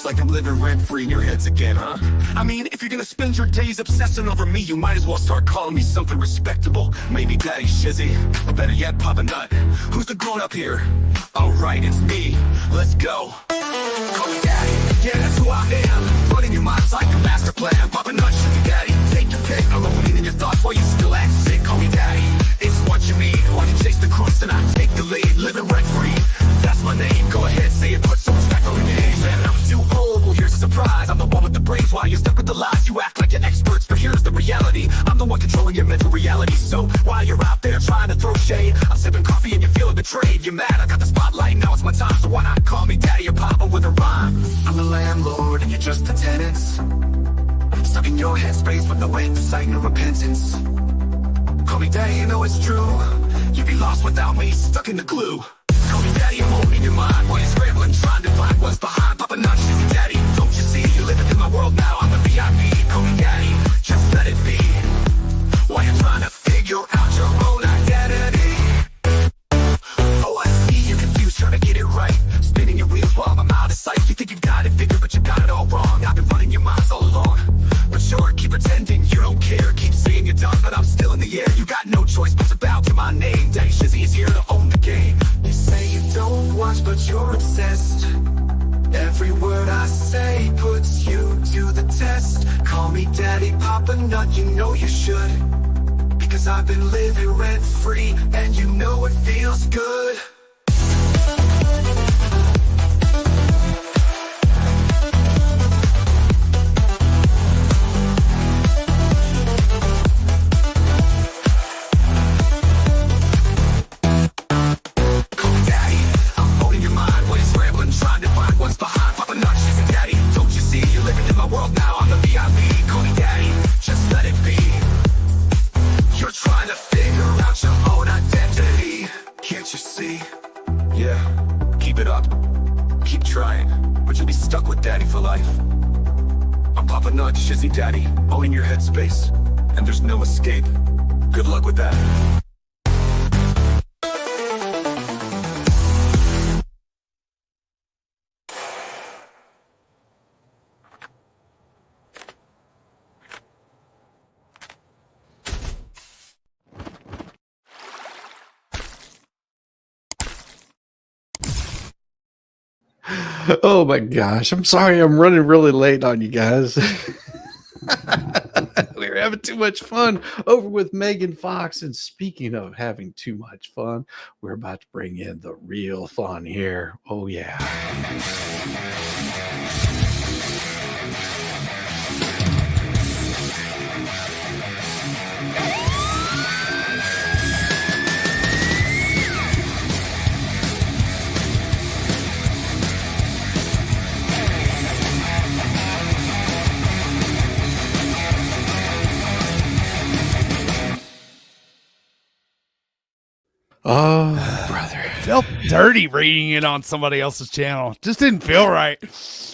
Looks like I'm living rent-free in your heads again, huh? I mean, if you're gonna spend your days obsessing over me, you might as well start calling me something respectable. Maybe Daddy Shizzy, or better yet, Papa Nut. Who's the grown-up here? Alright, it's me. Let's go. Call me Daddy, yeah, that's who I am. Running your mind's like a master plan. Papa Nut, Shizzy Daddy, take your pick. I'm overeating your thoughts while you still act sick. Call me Daddy, it's what you mean. Why you chase the crust and I take the lead? Living rent-free, that's my name. Go ahead, say it, put some respect on your name. Man, I'm too old, well here's a surprise. I'm the one with the brains while you're stuck with the lies. You act like you're experts, but here's the reality. I'm the one controlling your mental reality. So while you're out there trying to throw shade, I'm sipping coffee and you're feeling betrayed. You're mad, I got the spotlight, now it's my time. So why not call me Daddy or Papa with a rhyme? I'm the landlord and you're just the tenants, stuck in your headspace with no insight, no repentance. Call me Daddy, you know it's true. You'd be lost without me, stuck in the glue. Call me Daddy, I'm holding your mind while you're scrambling, trying to find what's behind. Papa Nut, Shizzy Daddy, don't you see? You're living in my world now, I'm the VIP. Call me Daddy, just let it be. While you're trying to figure out your own identity. Oh, I see you're confused, trying to get it right, spinning your wheels while I'm out of sight. You think you've got it figured, but you got it all wrong. I've been running your minds all along. But sure, keep pretending you don't care. Keep saying you're done, but I'm still in the air. You got no choice but to bow to my name. Daddy Shizzy is here to own the game. You say you don't watch, but you're obsessed. Every word I say puts you to the test. Call me Daddy, Papa Nut, you know you should. Because I've been living rent-free, and you know it feels good. Shizzy Daddy, all in your headspace, and there's no escape. Good luck with that. Oh my gosh, I'm sorry I'm running really late on you guys. We were having too much fun over with Megan Fox. And speaking of having too much fun, we're about to bring in the real fun here. Oh yeah. Oh, brother. Felt dirty reading it on somebody else's channel. Just didn't feel right.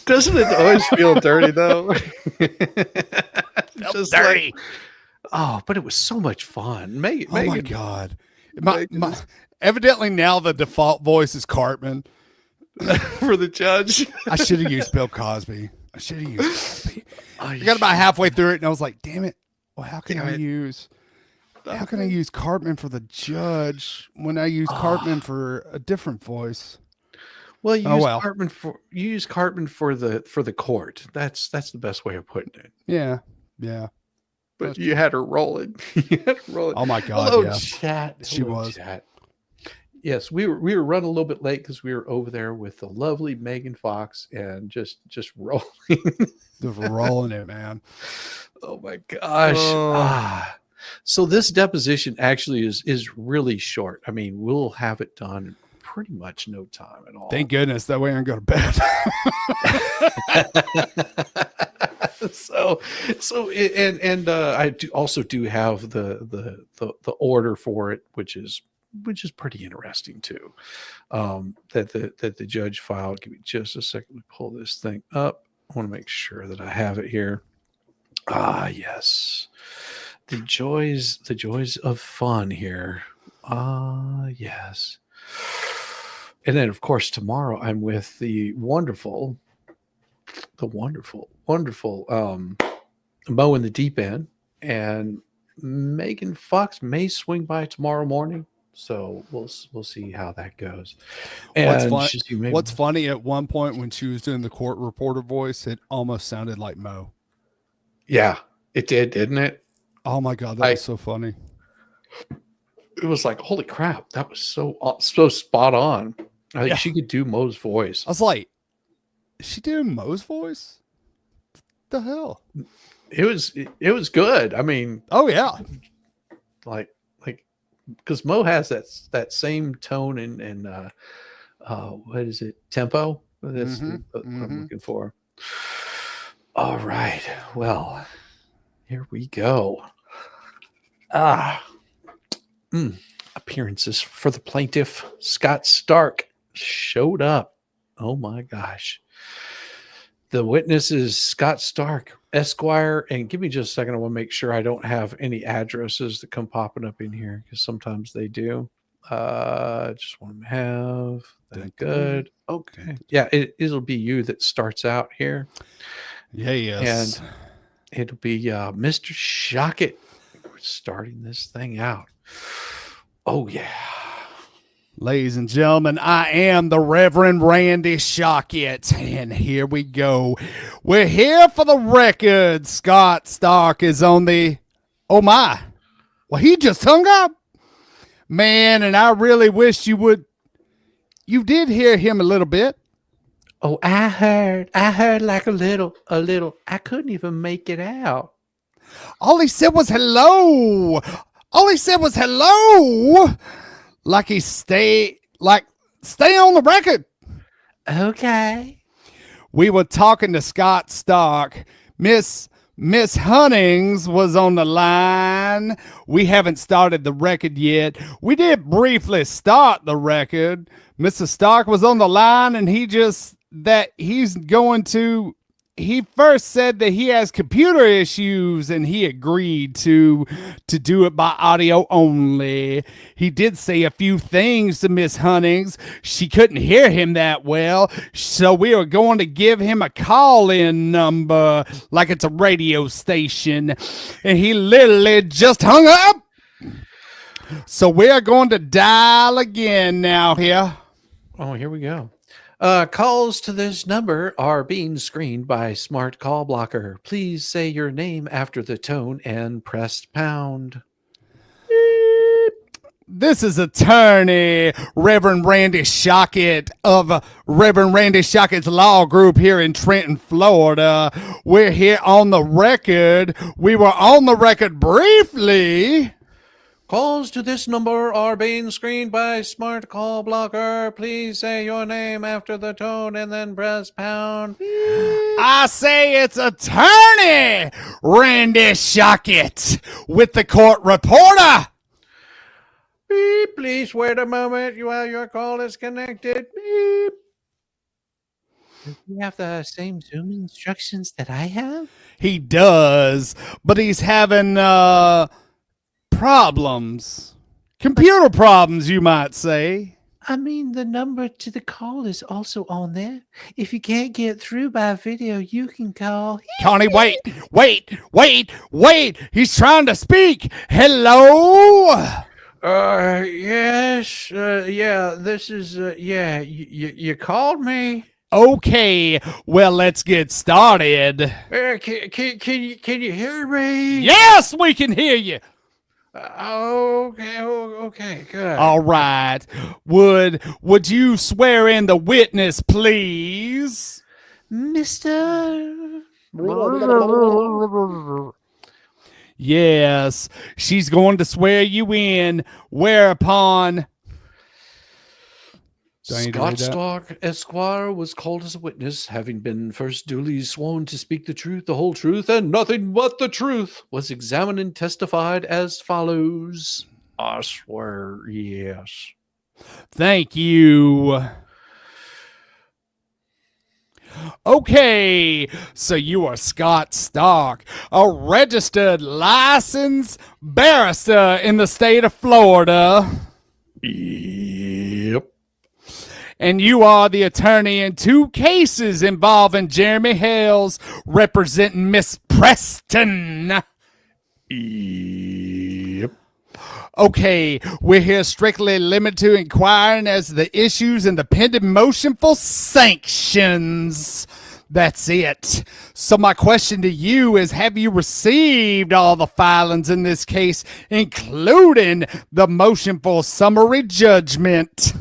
Doesn't it always feel dirty, though? Felt just dirty. Like, oh, but it was so much fun. My God. Evidently now the default voice is Cartman. For the judge. I should have used Bill Cosby. I got about halfway through it and I was like, damn it. Well, how can I use Cartman for the judge when I use Cartman for a different voice? Well, you use Cartman for the court. That's the best way of putting it. Yeah. But you had her rolling. Oh my God! Hello, yeah. chat. She was. Chat. Yes, we were running a little bit late because we were over there with the lovely Megan Fox and just rolling. Just rolling it, man. Oh my gosh. So this deposition actually is really short. I mean, we'll have it done in pretty much no time at all. Thank goodness. That way I can go to bed. I also do have the order for it, which is pretty interesting too. That the judge filed. Give me just a second to pull this thing up. I want to make sure that I have it here. Yes. The joys of fun here. Yes. And then, of course, tomorrow I'm with the wonderful wonderful, wonderful Mo in the Deep End, and Megan Fox may swing by tomorrow morning. So we'll see how that goes. And What's funny, at one point when she was doing the court reporter voice, it almost sounded like Mo. Yeah, it did, didn't it? Oh my God, that was so funny. It was like, holy crap, that was so spot on. I think she could do Mo's voice. I was like, is she doing Mo's voice? What the hell? It was good. I mean, oh yeah, like because Mo has that same tone and what is it, tempo? That's what I'm looking for. All right, well, here we go. Appearances for the plaintiff. Scott Stark showed up. Oh my gosh. The witness is Scott Stark, Esquire. And give me just a second. I want to make sure I don't have any addresses that come popping up in here, because sometimes they do. Just want to have that. Good. Okay. Yeah, it'll be you that starts out here. Yeah, yes. And it'll be Mr. Shockett. We're starting this thing out. Oh, yeah. Ladies and gentlemen, I am the Reverend Randy Shockett, and here we go. We're here for the record. Scott Stark is on the... Oh, my. Well, he just hung up. Man, and I really wish you would... You did hear him a little bit. Oh, I heard like a little. I couldn't even make it out. All he said was hello. Like stay on the record. Okay. We were talking to Scott Stark. Miss Hunnings was on the line. We haven't started the record yet. We did briefly start the record. Mr. Stark was on the line, and he first said that he has computer issues, and he agreed to do it by audio only. He did say a few things to Miss Hunnings. She couldn't hear him that well, so we are going to give him a call-in number like it's a radio station, and he literally just hung up. So we are going to dial again now here. Oh, here we go. Calls to this number are being screened by Smart Call Blocker. Please say your name after the tone and press pound. This is attorney Reverend Randy Shockett of Reverend Randy Shockett's Law Group here in Trenton, Florida. We're here on the record. We were on the record briefly. Calls to this number are being screened by Smart Call Blocker. Please say your name after the tone and then press pound. I say it's attorney Randy Shockett with the court reporter. Beep, please wait a moment while your call is connected. Beep. Does he have the same Zoom instructions that I have? He does, but he's having problems. Computer problems, you might say. I mean, the number to the call is also on there. If you can't get through by video, you can call. Connie, wait. He's trying to speak. Hello? Yes. Yeah, this is, yeah, you called me. Okay, well, let's get started. Can you hear me? Yes, we can hear you. Okay, good. All right. Would you swear in the witness, please? Mister? Yes, she's going to swear you in, whereupon... Scott Stark, Esquire, was called as a witness, having been first duly sworn to speak the truth, the whole truth, and nothing but the truth, was examined and testified as follows. I swear, yes. Thank you. Okay, so you are Scott Stark, a registered licensed barrister in the state of Florida. Yep. and you are the attorney in 2 cases involving Jeremy Hales representing Miss Preston. Yep. Okay, we're here strictly limited to inquiring as to the issues in the pending motion for sanctions. That's it. So my question to you is, have you received all the filings in this case, including the motion for summary judgment?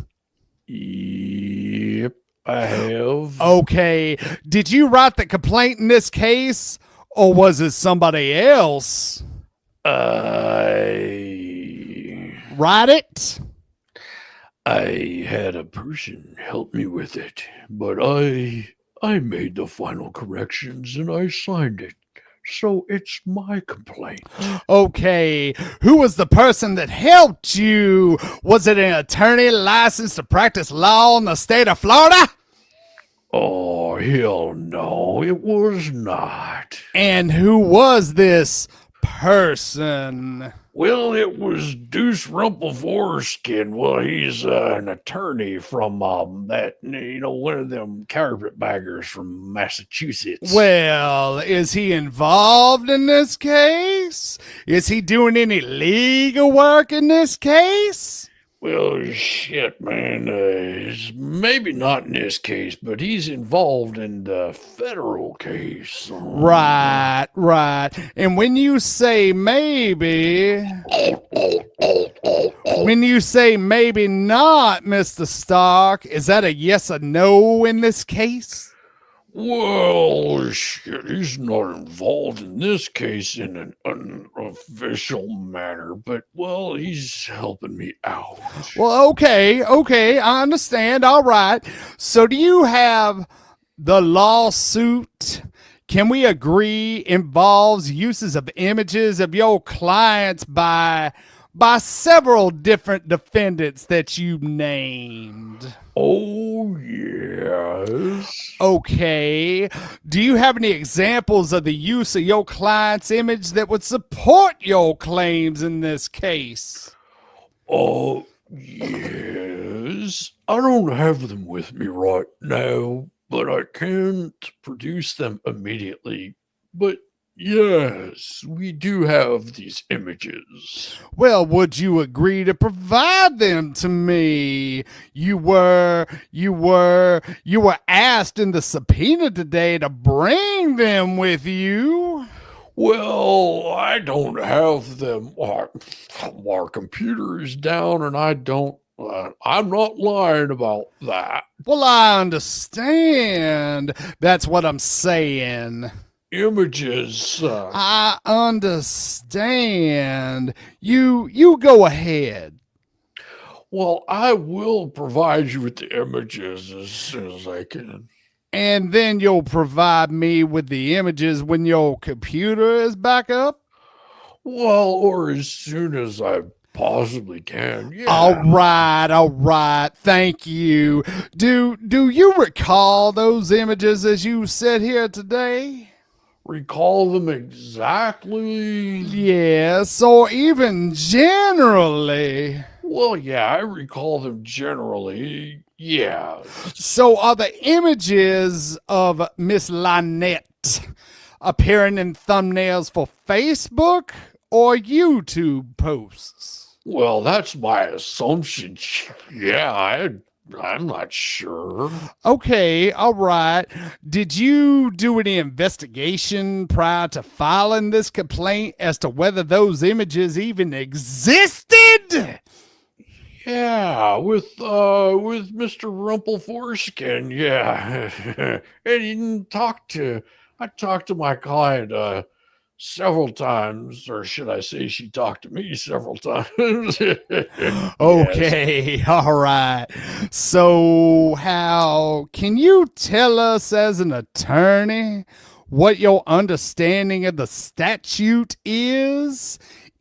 Yep, I have. Okay, did you write the complaint in this case, or was it somebody else? Write it? I had a person help me with it, but I made the final corrections and I signed it. So it's my complaint. Okay, who was the person that helped you? Was it an attorney licensed to practice law in the state of Florida? Oh, hell no, it was not. And who was this person? Well, it was Deuce Rumpleforeskin. Well, he's an attorney from one of them carpetbaggers from Massachusetts. Well, is he involved in this case? Is he doing any legal work in this case? Well, shit, man. Maybe not in this case, but he's involved in the federal case. Right. And when you say maybe not, Mr. Stark, is that a yes or no in this case? Well, shit, he's not involved in this case in an unofficial manner, but, well, he's helping me out. Well, okay, I understand. All right. So do you have the lawsuit? Can we agree involves uses of images of your clients by several different defendants that you named? Oh, yes. Okay. Do you have any examples of the use of your client's image that would support your claims in this case? Oh, yes. I don't have them with me right now, but I can't produce them immediately. But yes, we do have these images. Well, would you agree to provide them to me? You were asked in the subpoena today to bring them with you. Well, I don't have them. Our computer is down, and I don't. I'm not lying about that. Well, I understand. That's what I'm saying. Images. I understand. You go ahead. Well, I will provide you with the images as soon as I can. And then you'll provide me with the images when your computer is back up? Well, or as soon as I possibly can. Yeah. All right. Thank you. Do you recall those images as you sit here today? Recall them exactly? Yes, or even generally. Well, yeah, I recall them generally. Yeah. So are the images of Miss Lynette appearing in thumbnails for Facebook or YouTube posts? Well, that's my assumption. Yeah, I'm not sure. Okay, all right. Did you do any investigation prior to filing this complaint as to whether those images even existed? Yeah, with Mr. Rumpleforeskin, yeah. And I talked to my client several times, or should I say she talked to me several times. Okay, yes. All right. So how can you tell us as an attorney what your understanding of the statute is?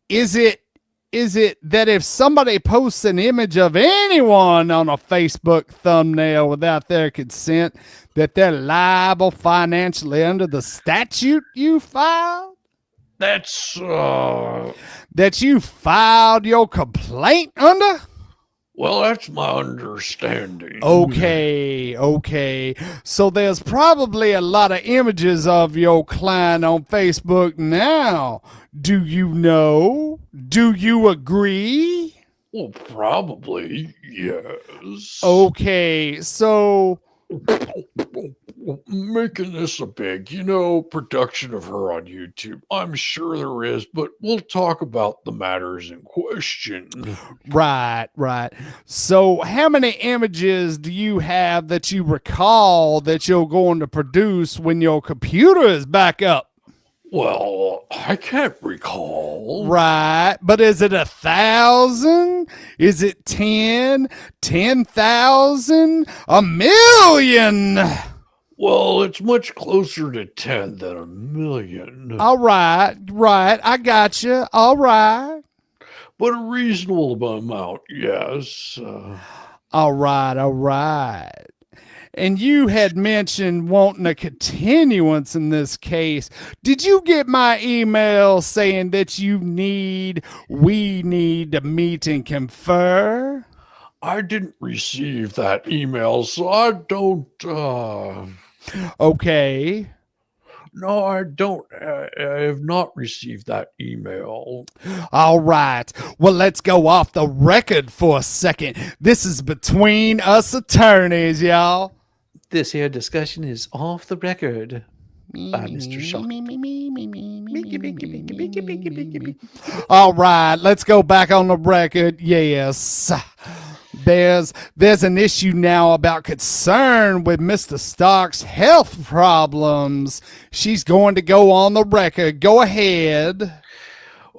Is it that if somebody posts an image of anyone on a Facebook thumbnail without their consent, that they're liable financially under the statute you filed? That's that you filed your complaint under? Well, that's my understanding. Okay. So there's probably a lot of images of your client on Facebook now. Do you know? Do you agree? Well, probably, yes. Okay, so Making this a big, production of her on YouTube. I'm sure there is, but we'll talk about the matters in question. right. So how many images do you have that you recall that you're going to produce when your computer is back up? Well, I can't recall. Right, but is it 1,000? Is it 10? 10,000? A million? Well, it's much closer to 10 than a million. All right, I got you. All right. But a reasonable amount, yes. All right. And you had mentioned wanting a continuance in this case. Did you get my email saying that we need to meet and confer? I didn't receive that email, so I don't, Okay. No, I don't. I have not received that email. All right. Well, let's go off the record for a second. This is between us attorneys, y'all. This here discussion is off the record by Mr. Shock. All right, let's go back on the record. Yes. There's an issue now about concern with Mr. Stark's health problems. She's going to go on the record. Go ahead.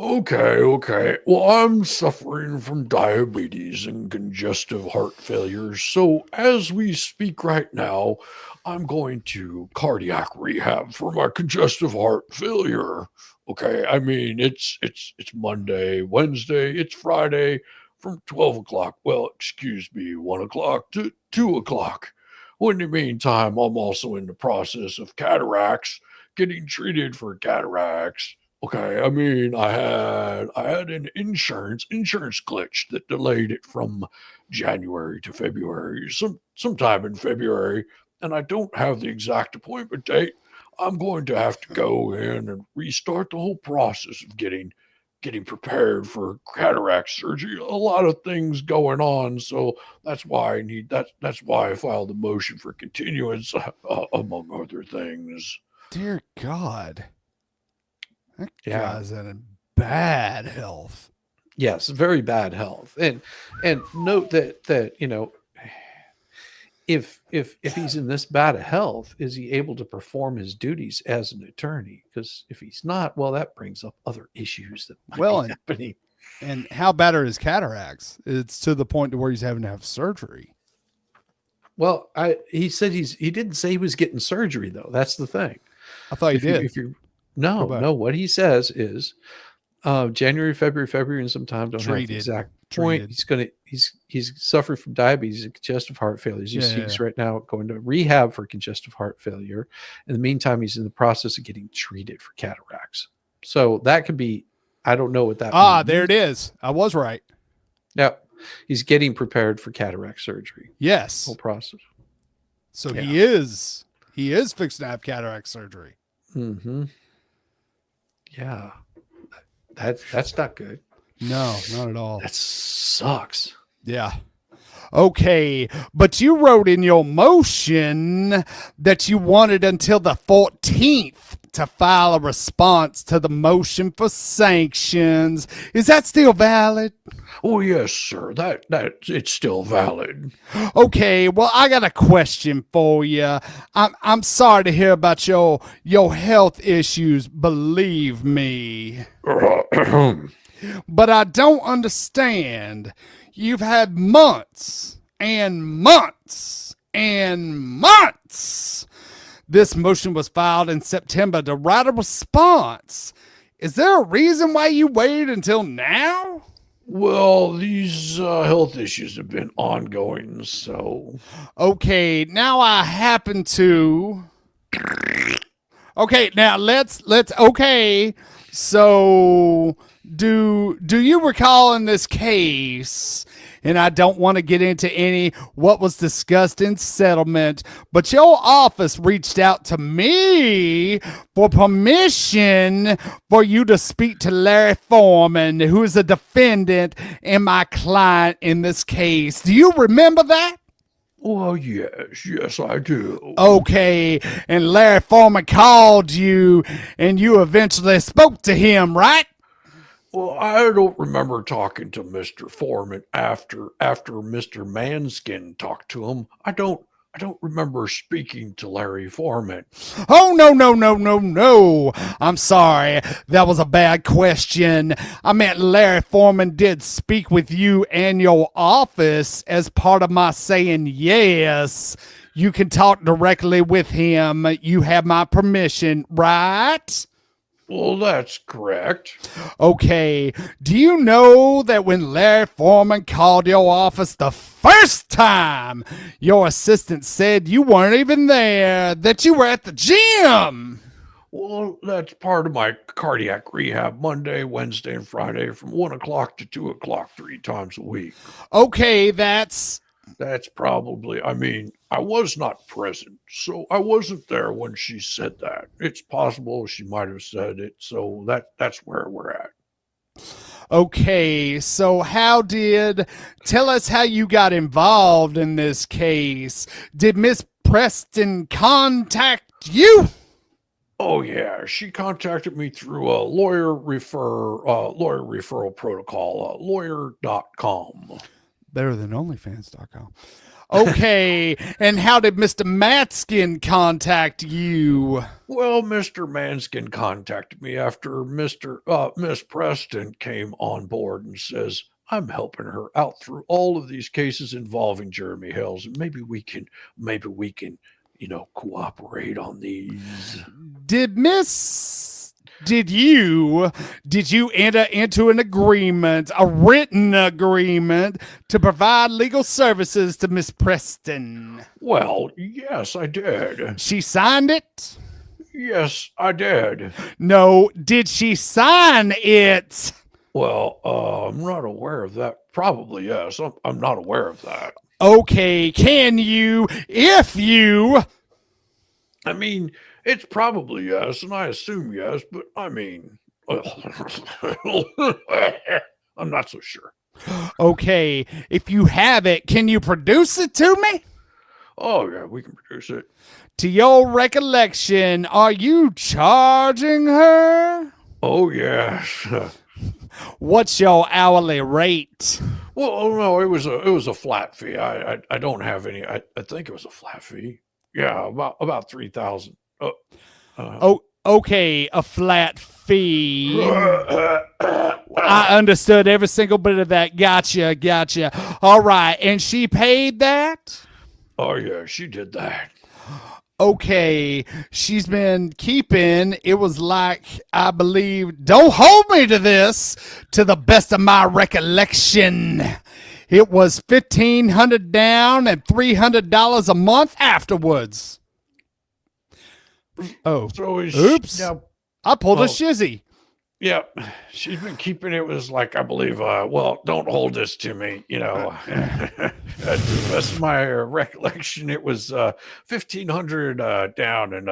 Okay. Well, I'm suffering from diabetes and congestive heart failure. So as we speak right now, I'm going to cardiac rehab for my congestive heart failure. Okay. I mean, it's Monday, Wednesday, it's Friday from 12 o'clock. Well, excuse me, 1 o'clock to 2 o'clock. Well, in the meantime, I'm also in the process of cataracts, getting treated for cataracts. Okay, I mean, I had an insurance glitch that delayed it from January to February, sometime in February, and I don't have the exact appointment date. I'm going to have to go in and restart the whole process of getting prepared for cataract surgery. A lot of things going on, so that's why I need that. That's why I filed a motion for continuance, among other things. Dear God. That guy's in bad health. Yes, very bad health. And note that if he's in this bad of health, is he able to perform his duties as an attorney? Because if he's not, well, that brings up other issues that might be happening. And how bad are his cataracts? It's to the point to where he's having to have surgery. Well, he said he didn't say he was getting surgery though. That's the thing. I thought he did. No. What he says is January, February, and sometime don't have the exact point. He's suffering from diabetes and congestive heart failure. He's right now going to rehab for congestive heart failure. In the meantime, he's in the process of getting treated for cataracts. So that could be, I don't know what that means. There it is. I was right. Yeah. He's getting prepared for cataract surgery. Yes. Whole process. So he is fixing to have cataract surgery. Mm-hmm. Yeah. That's not good. No, not at all. That sucks. Yeah. Okay, but you wrote in your motion that you wanted until the 14th to file a response to the motion for sanctions. Is that still valid? Oh, yes, sir. That it's still valid. Okay, well, I got a question for you. I'm sorry to hear about your health issues, believe me. But I don't understand. You've had months and months and months. This motion was filed in September to write a response. Is there a reason why you waited until now? Well, these health issues have been ongoing, so. Okay, now I happen to. Okay, now let's. Okay, so do you recall in this case and I don't want to get into any what was discussed in settlement, but your office reached out to me for permission for you to speak to Larry Foreman, who is a defendant and my client in this case. Do you remember that? Well, yes, I do. Okay, and Larry Foreman called you, and you eventually spoke to him, right? Well, I don't remember talking to Mr. Foreman after Mr. Manskin talked to him. I don't remember speaking to Larry Foreman. Oh, no. I'm sorry. That was a bad question. I meant Larry Foreman did speak with you and your office as part of my saying yes. You can talk directly with him. You have my permission, right? Well, that's correct. Okay, do you know that when Larry Foreman called your office the first time, your assistant said you weren't even there, that you were at the gym? Well, that's part of my cardiac rehab Monday, Wednesday, and Friday from 1 o'clock to 2 o'clock 3 times a week. Okay, that's probably, I was not present, so I wasn't there when she said that. It's possible she might have said it, so that's where we're at. okay. So tell us how you got involved in this case. Did Miss Preston contact you? Oh yeah, she contacted me through a lawyer referral protocol, lawyer.com. Better than OnlyFans.com. Okay, and how did Mr. Matskin contact you? Well, Mr. Manskin contacted me after Miss Preston came on board and says, I'm helping her out through all of these cases involving Jeremy Hales, and maybe we can, cooperate on these. Did you enter into an agreement, a written agreement, to provide legal services to Miss Preston? Well, yes, I did. She signed it? Yes, I did. No, did she sign it? Well, I'm not aware of that. Probably, yes. I'm not aware of that. Okay, can you, if you... It's probably yes, and I assume yes, but I'm not so sure. Okay, if you have it, can you produce it to me? Oh, yeah, we can produce it. To your recollection, are you charging her? Oh, yes. What's your hourly rate? Well, no, it was a flat fee. I don't have any. I think it was a flat fee. Yeah, about 3,000. Okay, a flat fee. I understood every single bit of that. Gotcha. All right, and she paid that? Oh, yeah, she did that. Okay, she's been keeping, it was like, I believe, don't hold me to this, to the best of my recollection. It was $1,500 down and $300 a month afterwards. Oh, So oops. Yeah, I pulled a shizzy. yeah, she's been keeping it was like, I believe, well, don't hold this to me, to the best of my recollection, it was $1,500 down and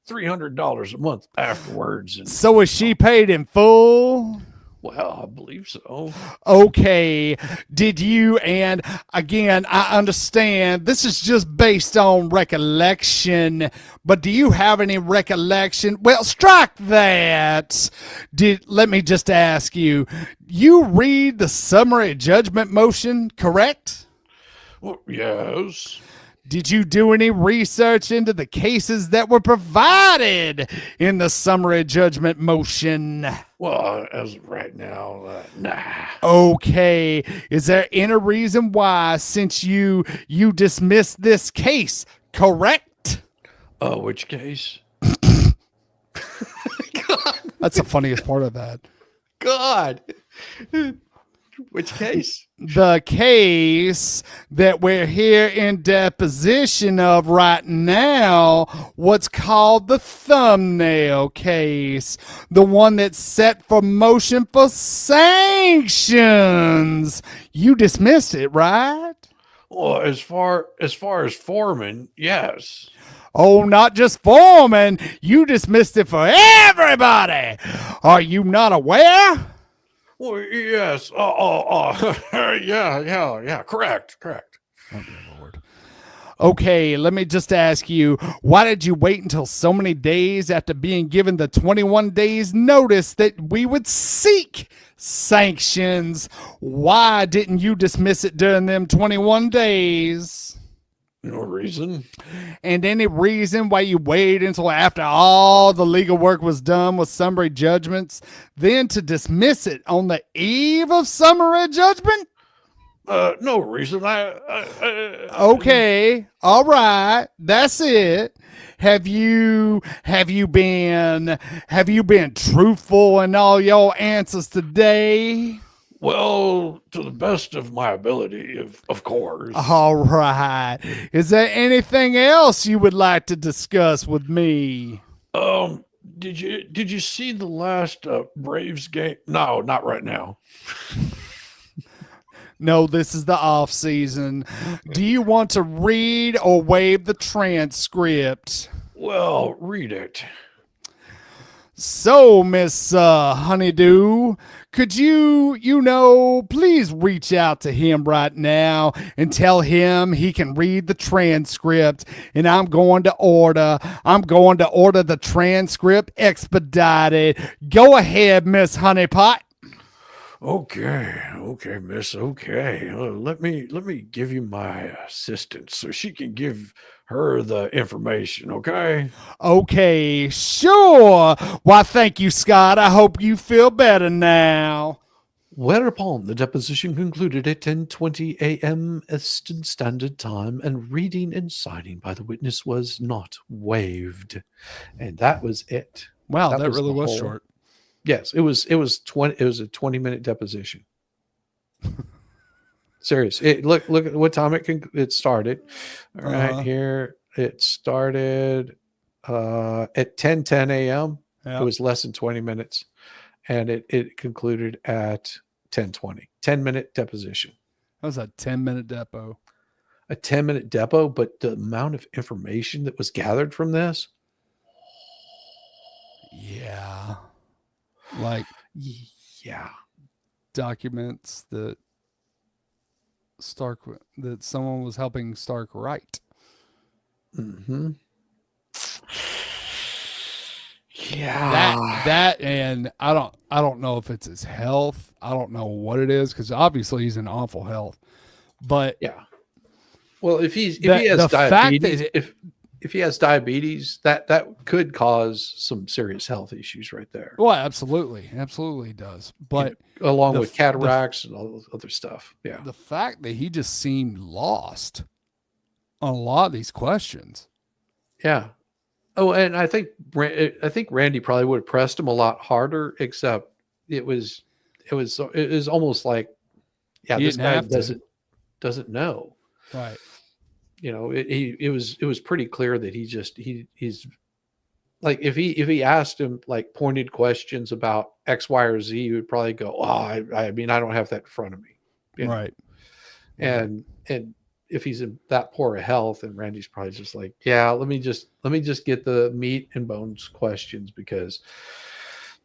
$300 a month afterwards. And So was she paid in full? well, I believe so. Okay. Did you, and again, I understand this is just based on recollection, but do you have any recollection? Well, strike that. Let me just ask you, you read the summary judgment motion, correct? Well, yes. Did you do any research into the cases that were provided in the summary judgment motion? Well, as of right now, nah. Okay. Is there any reason why, since you dismissed this case, correct? Which case? That's the funniest part of that. God. Which case? The case that we're here in deposition of right now, what's called the thumbnail case, the one that's set for motion for sanctions. You dismissed it, right? Well, as far as foreman, yes. Oh, not just foreman. You dismissed it for everybody. Are you not aware? Well, yes. Yeah. Correct. Oh, dear Lord. Okay, let me just ask you, why did you wait until so many days after being given the 21 days notice that we would seek sanctions? Why didn't you dismiss it during them 21 days? No reason. And any reason why you waited until after all the legal work was done with summary judgments, then to dismiss it on the eve of summary judgment? No reason. Okay, all right, that's it. Have you been truthful in all your answers today? Well, to the best of my ability, of course. All right. Is there anything else you would like to discuss with me? Did you see the last Braves game? No, not right now. No, this is the off season. Do you want to read or waive the transcript? Well, read it. So, Miss Honeydew, could you please reach out to him right now and tell him he can read the transcript, and I'm going to order the transcript expedited. Go ahead, Miss Honeypot. Okay, miss. Okay, let me give you my assistant so she can give her the information. Okay. Okay, sure. Why, thank you, Scott. I hope you feel better now. Whereupon the deposition concluded at 10:20 a.m. Eastern Standard Time, and reading and signing by the witness was not waived, and that was it. Wow, that was really the was whole- short. Yes, it was a 20-minute deposition. Serious. Look at what time it started. All right, here it started at 10:10 a.m. Yeah. It was less than 20 minutes, and it concluded at 10:20. 10-minute deposition. That was a 10-minute depo. A 10-minute depo, but the amount of information that was gathered from this. Yeah. Like Yeah. documents that someone was helping Stark write. Mm-hmm. Yeah. That and I don't know if it's his health. I don't know what it is, because obviously he's in awful health. But yeah. Well, if he the has fact diabetes, that if he has diabetes, that could cause some serious health issues right there. well, absolutely does. But Along the with cataracts and all this other stuff. Yeah. the fact that he just seemed lost on a lot of these questions. Yeah. Oh, and I think Randy probably would have pressed him a lot harder, except it was almost like, yeah, He this didn't guy have to. doesn't know. Right. You know, it was pretty clear that he's like, if he asked him like pointed questions about X, Y, or Z, he would probably go, "Oh, I mean, I don't have that in front of me." You know? Right. And if he's in that poor a health, and Randy's probably just like, "Yeah, let me just get the meat and bones questions, because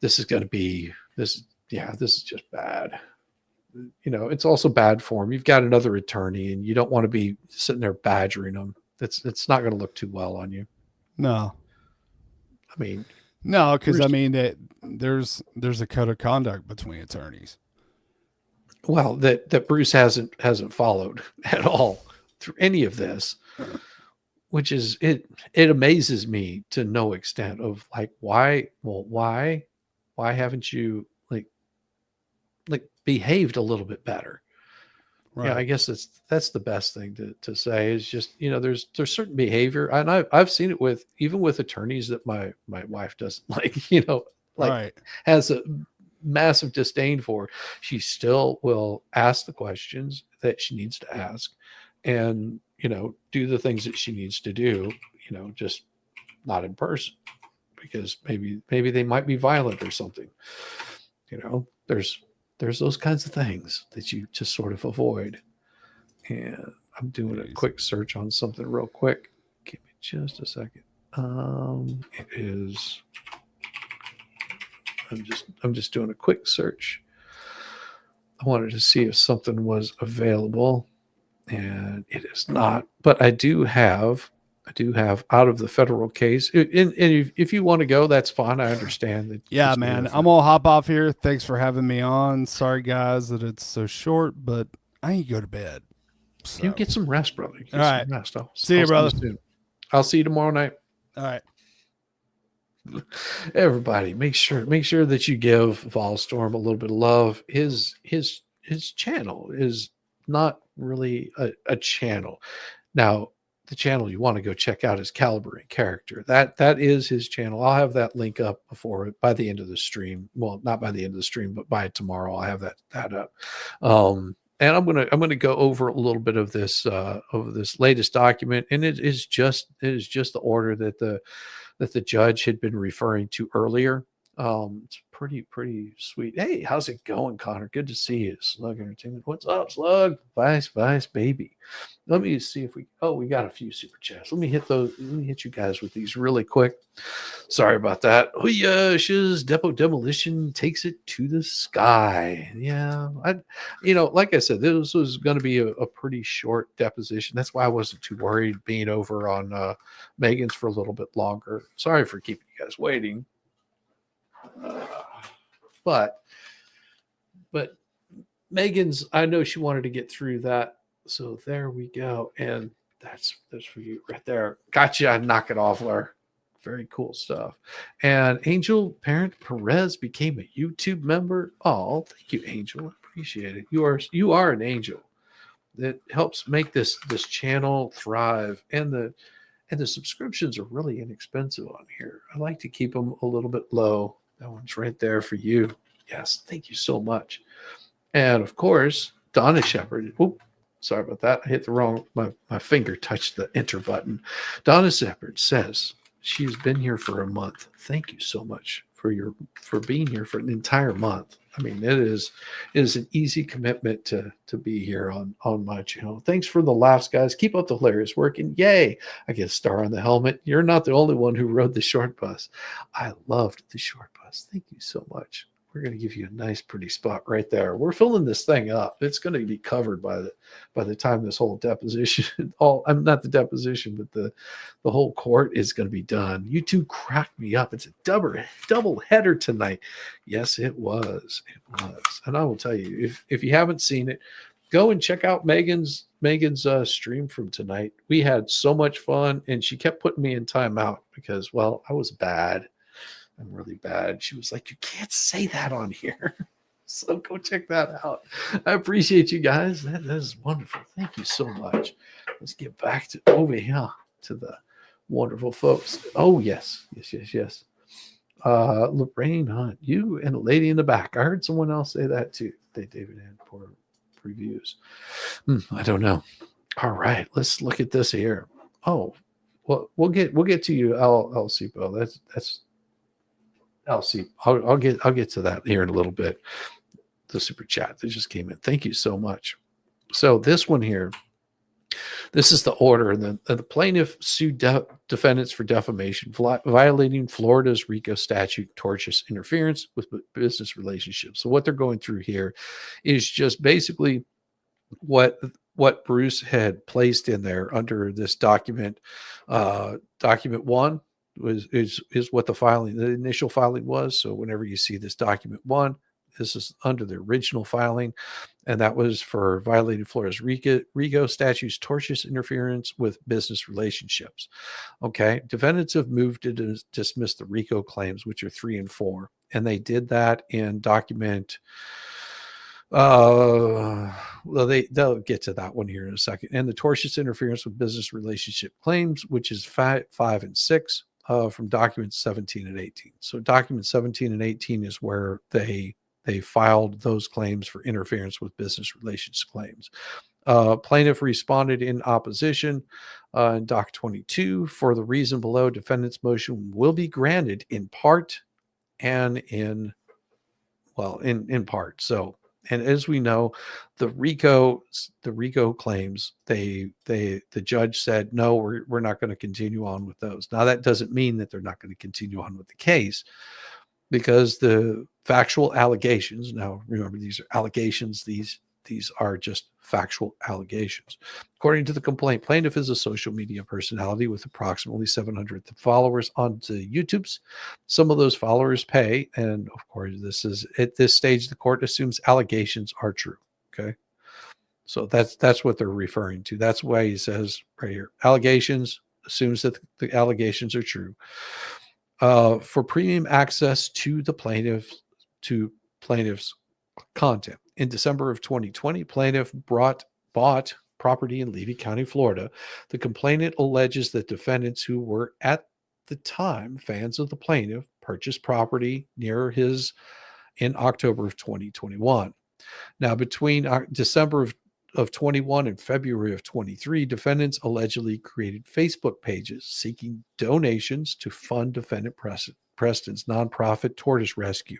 this is going to be this. Yeah, this is just bad." You know, it's also bad form. You've got another attorney, and you don't want to be sitting there badgering them. It's not going to look too well on you. No. I mean, No, because Bruce- I mean that there's a code of conduct between attorneys. well, that Bruce hasn't followed at all through any of this, which is it amazes me to no extent of like, why haven't you like behaved a little bit better? Right. Yeah, I guess that's the best thing to say is just, you know, there's certain behavior, and I've seen it with even with attorneys that my wife doesn't like, you know, like right. has a massive disdain for, she still will ask the questions that she needs to ask, and do the things that she needs to do, just not in person, because maybe they might be violent or something. There's those kinds of things that you just sort of avoid. And I'm doing a quick search on something real quick. Give me just a second. It is. I'm just doing a quick search. I wanted to see if something was available, and it is not. But I do have out of the federal case. And if you want to go, that's fine. I understand that. Yeah, man. I'm gonna hop off here. Thanks for having me on. Sorry, guys, that it's so short, but I need to go to bed. So. You get some rest, brother. All right. Rest. See you, brother. I'll see you tomorrow night. All right. Everybody, make sure that you give Volstorm a little bit of love. His channel is not really a channel. Now, the channel you want to go check out is Caliber and Character. That is his channel. I'll have that link up by the end of the stream. Well, not by the end of the stream, but by tomorrow I'll have that up. And I'm gonna go over a little bit of this latest document, and it is just the order that the judge had been referring to earlier. It's pretty sweet. Hey, how's it going, Connor? Good to see you. Slug Entertainment. What's up, Slug? Vice, baby. Let me see if we got a few super chats. Let me hit you guys with these really quick. Sorry about that. Oh yeah, shiz, Demolition takes it to the sky. Yeah, like I said, this was going to be a pretty short deposition. That's why I wasn't too worried being over on Megan's for a little bit longer. Sorry for keeping you guys waiting. But Megan's, I know she wanted to get through that, so there we go. And that's for you right there. Gotcha. Knock it off, Laura. Very cool stuff. And Angel Parent Perez became a YouTube member. Oh, thank you, Angel. I appreciate it. You are an angel that helps make this channel thrive, and the subscriptions are really inexpensive on here. I like to keep them a little bit low. That one's right there for you. Yes, thank you so much. And of course, Donna Shepard. Oop, sorry about that. I hit the wrong. My finger touched the enter button. Donna Shepard says she's been here for a month. Thank you so much for being here for an entire month. I mean, it is an easy commitment to be here on my channel. Thanks for the laughs, guys. Keep up the hilarious work. And yay, I get a star on the helmet. You're not the only one who rode the short bus. I loved the short bus. Thank you so much. We're going to give you a nice, pretty spot right there. We're filling this thing up. It's going to be covered by the time this whole deposition, I'm not the deposition, but the whole court is going to be done. You two cracked me up. It's a double header tonight. Yes, it was. It was. And I will tell you, if you haven't seen it, go and check out Megan's stream from tonight. We had so much fun, and she kept putting me in timeout because, well, I was bad. I'm really bad. She was like, you can't say that on here. So go check that out. I appreciate you guys. That is wonderful. Thank you so much. Let's get back to over here to the wonderful folks. Oh, yes. Lorraine Hunt, you and a lady in the back. I heard someone else say that too. David had poor reviews. I don't know. All right, let's look at this here. Oh, well, we'll get to you, El Cipo. That's I'll see. I'll get to that here in a little bit. The super chat that just came in. Thank you so much. So this one here, this is the order. And the plaintiff sued defendants for defamation, violating Florida's RICO statute, tortious interference with business relationships. So what they're going through here is just basically what Bruce had placed in there under this document. Document 1 is what the initial filing was. So whenever you see this document 1, this is under the original filing, and that was for violating Florida's RICO statutes, tortious interference with business relationships. Okay, defendants have moved to dismiss the RICO claims, which are 3 and 4, and they did that in document. Well, they'll get to that one here in a second. And the tortious interference with business relationship claims, which is 5 and 6. From documents 17 and 18. So documents 17 and 18 is where they they filed those claims for interference with business relations claims. Plaintiff responded in opposition in Doc 22. For the reason below, defendant's motion will be granted in part and in part. So, and as we know, the RICO claims, the judge said, no, we're not going to continue on with those. Now, that doesn't mean that they're not going to continue on with the case, because the factual allegations, now remember, these are allegations, these are just factual allegations. According to the complaint, plaintiff is a social media personality with approximately 700 followers on YouTube's. Some of those followers pay, and of course, this is at this stage, the court assumes allegations are true. Okay, so that's what they're referring to. That's why he says right here, allegations, assumes that the allegations are true. For premium access to the plaintiff's content. In December of 2020, plaintiff bought property in Levy County, Florida. The complainant alleges that defendants who were at the time fans of the plaintiff purchased property near his in October of 2021. Now, between December of 21 and February of 23, defendants allegedly created Facebook pages seeking donations to fund defendant Preston's nonprofit tortoise rescue.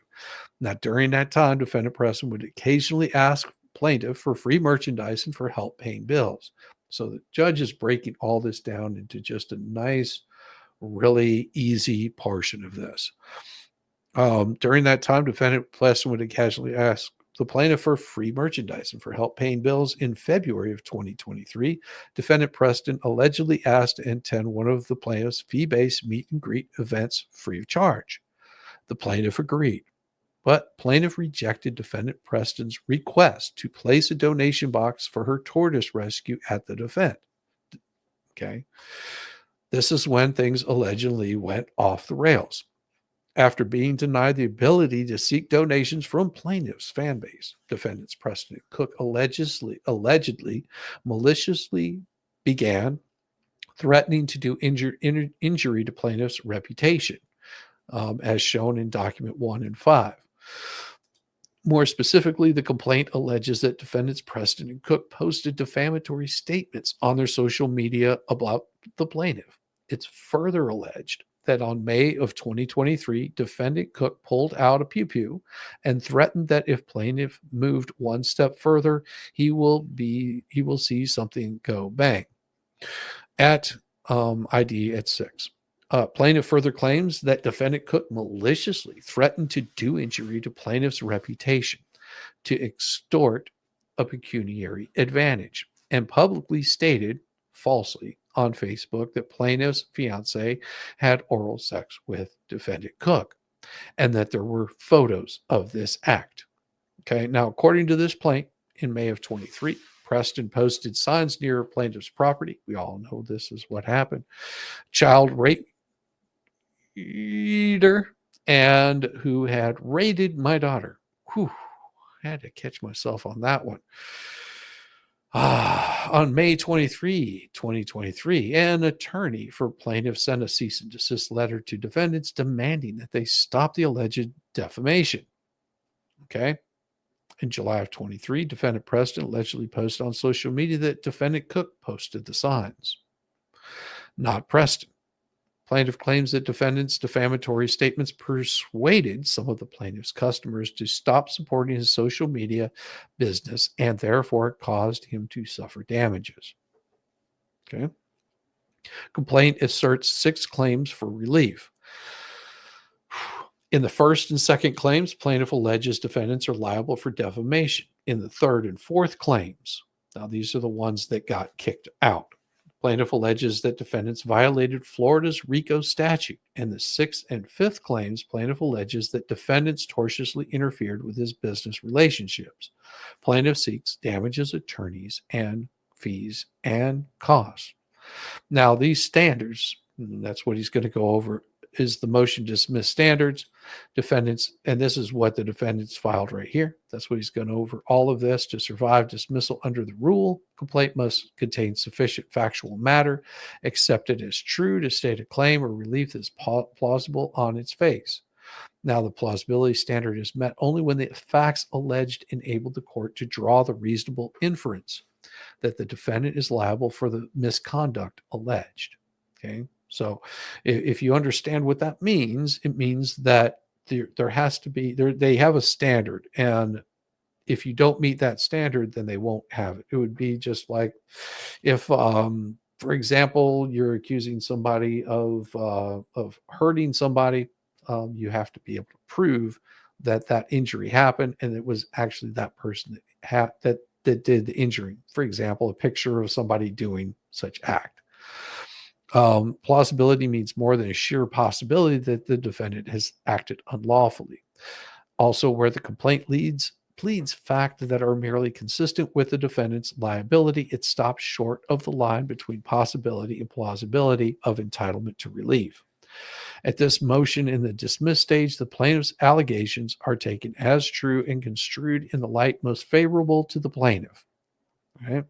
Now, during that time, defendant Preston would occasionally ask plaintiff for free merchandise and for help paying bills. So the judge is breaking all this down into just a nice, really easy portion of this. During that time, defendant Preston would occasionally ask the plaintiff for free merchandise and for help paying bills. In February of 2023, defendant Preston allegedly asked to attend one of the plaintiff's fee-based meet and greet events free of charge. The plaintiff agreed, but plaintiff rejected defendant Preston's request to place a donation box for her tortoise rescue at the event. Okay. This is when things allegedly went off the rails. After being denied the ability to seek donations from plaintiff's fan base, defendants Preston and Cook allegedly maliciously began threatening to do injury to plaintiff's reputation, as shown in document 1 and 5. More specifically, the complaint alleges that defendants Preston and Cook posted defamatory statements on their social media about the plaintiff. It's further alleged that on May of 2023, defendant Cook pulled out a pew-pew and threatened that if plaintiff moved one step further, he will see something go bang. At ID at 6. Plaintiff further claims that defendant Cook maliciously threatened to do injury to plaintiff's reputation, to extort a pecuniary advantage, and publicly stated falsely on Facebook that plaintiff's fiance had oral sex with defendant Cook, and that there were photos of this act. Okay, now according to this plaint, in May of 23, Preston posted signs near plaintiff's property. We all know this is what happened. Child rape eater, and who had raided my daughter. Whew, I had to catch myself on that one. On May 23, 2023, an attorney for plaintiff sent a cease and desist letter to defendants demanding that they stop the alleged defamation. Okay. In July of 23, defendant Preston allegedly posted on social media that defendant Cook posted the signs, not Preston. Plaintiff claims that defendant's defamatory statements persuaded some of the plaintiff's customers to stop supporting his social media business and therefore caused him to suffer damages. Okay. Complaint asserts 6 claims for relief. In the first and second claims, plaintiff alleges defendants are liable for defamation. In the third and fourth claims, now these are the ones that got kicked out, plaintiff alleges that defendants violated Florida's RICO statute. In the sixth and fifth claims, plaintiff alleges that defendants tortiously interfered with his business relationships. Plaintiff seeks damages, attorneys, and fees and costs. Now, these standards, that's what he's going to go over, is the motion to dismiss standards. Defendants, and this is what the defendants filed right here. That's what he's going over. All of this to survive dismissal under the rule. Complaint must contain sufficient factual matter accepted as true to state a claim or relief that is plausible on its face. Now, the plausibility standard is met only when the facts alleged enable the court to draw the reasonable inference that the defendant is liable for the misconduct alleged. Okay. So if you understand what that means, it means that there has to be, they have a standard. And if you don't meet that standard, then they won't have it. It would be just like if, for example, you're accusing somebody of hurting somebody, you have to be able to prove that that injury happened and it was actually that person that did the injury. For example, a picture of somebody doing such act. Plausibility means more than a sheer possibility that the defendant has acted unlawfully. Also, where the complaint pleads facts that are merely consistent with the defendant's liability, it stops short of the line between possibility and plausibility of entitlement to relief. At this motion in the dismiss stage, the plaintiff's allegations are taken as true and construed in the light most favorable to the plaintiff. Okay.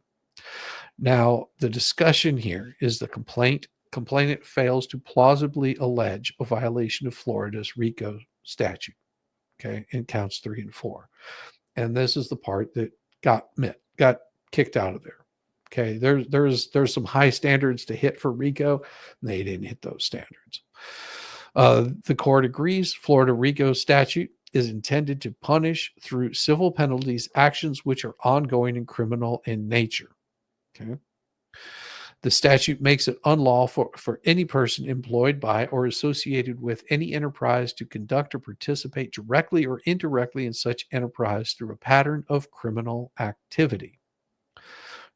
Now, the discussion here is the complainant fails to plausibly allege a violation of Florida's RICO statute, okay, in counts 3 and 4. And this is the part that got kicked out of there. Okay, there's some high standards to hit for RICO, and they didn't hit those standards. The court agrees Florida RICO statute is intended to punish through civil penalties actions which are ongoing and criminal in nature. Okay. The statute makes it unlawful for any person employed by or associated with any enterprise to conduct or participate directly or indirectly in such enterprise through a pattern of criminal activity.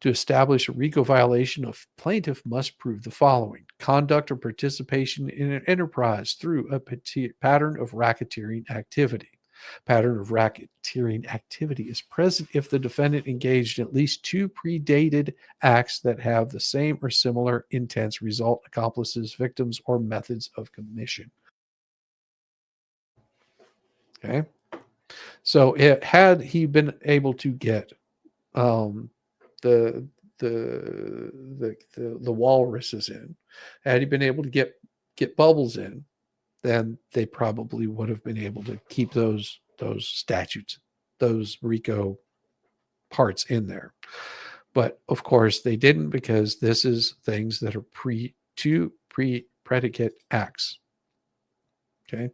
To establish a RICO violation, a plaintiff must prove the following: conduct or participation in an enterprise through a pattern of racketeering activity. Pattern of racketeering activity is present if the defendant engaged in at least 2 predated acts that have the same or similar intents, result, accomplices, victims, or methods of commission. Okay. So had he been able to get the walruses in, had he been able to get bubbles in, then they probably would have been able to keep those statutes, those RICO parts in there. But of course they didn't, because this is things that are pre-predicate acts. Okay.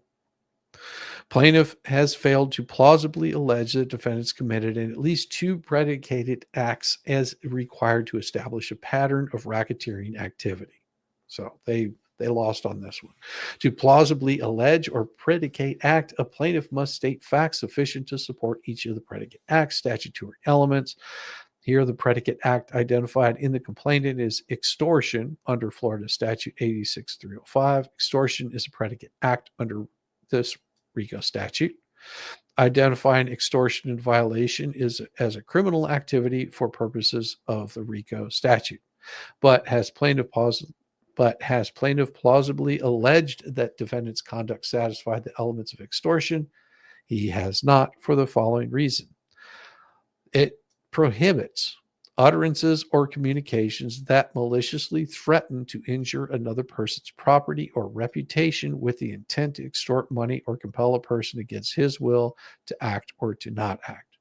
Plaintiff has failed to plausibly allege that defendants committed in at least 2 predicated acts as required to establish a pattern of racketeering activity. So they lost on this one. To plausibly allege or predicate act, a plaintiff must state facts sufficient to support each of the predicate act's statutory elements. Here, the predicate act identified in the complainant is extortion under Florida Statute 86-305. Extortion is a predicate act under this RICO statute. Identifying extortion in violation is as a criminal activity for purposes of the RICO statute. But has plaintiff plausibly alleged that defendant's conduct satisfied the elements of extortion? He has not, for the following reason. It prohibits utterances or communications that maliciously threaten to injure another person's property or reputation with the intent to extort money or compel a person against his will to act or to not act.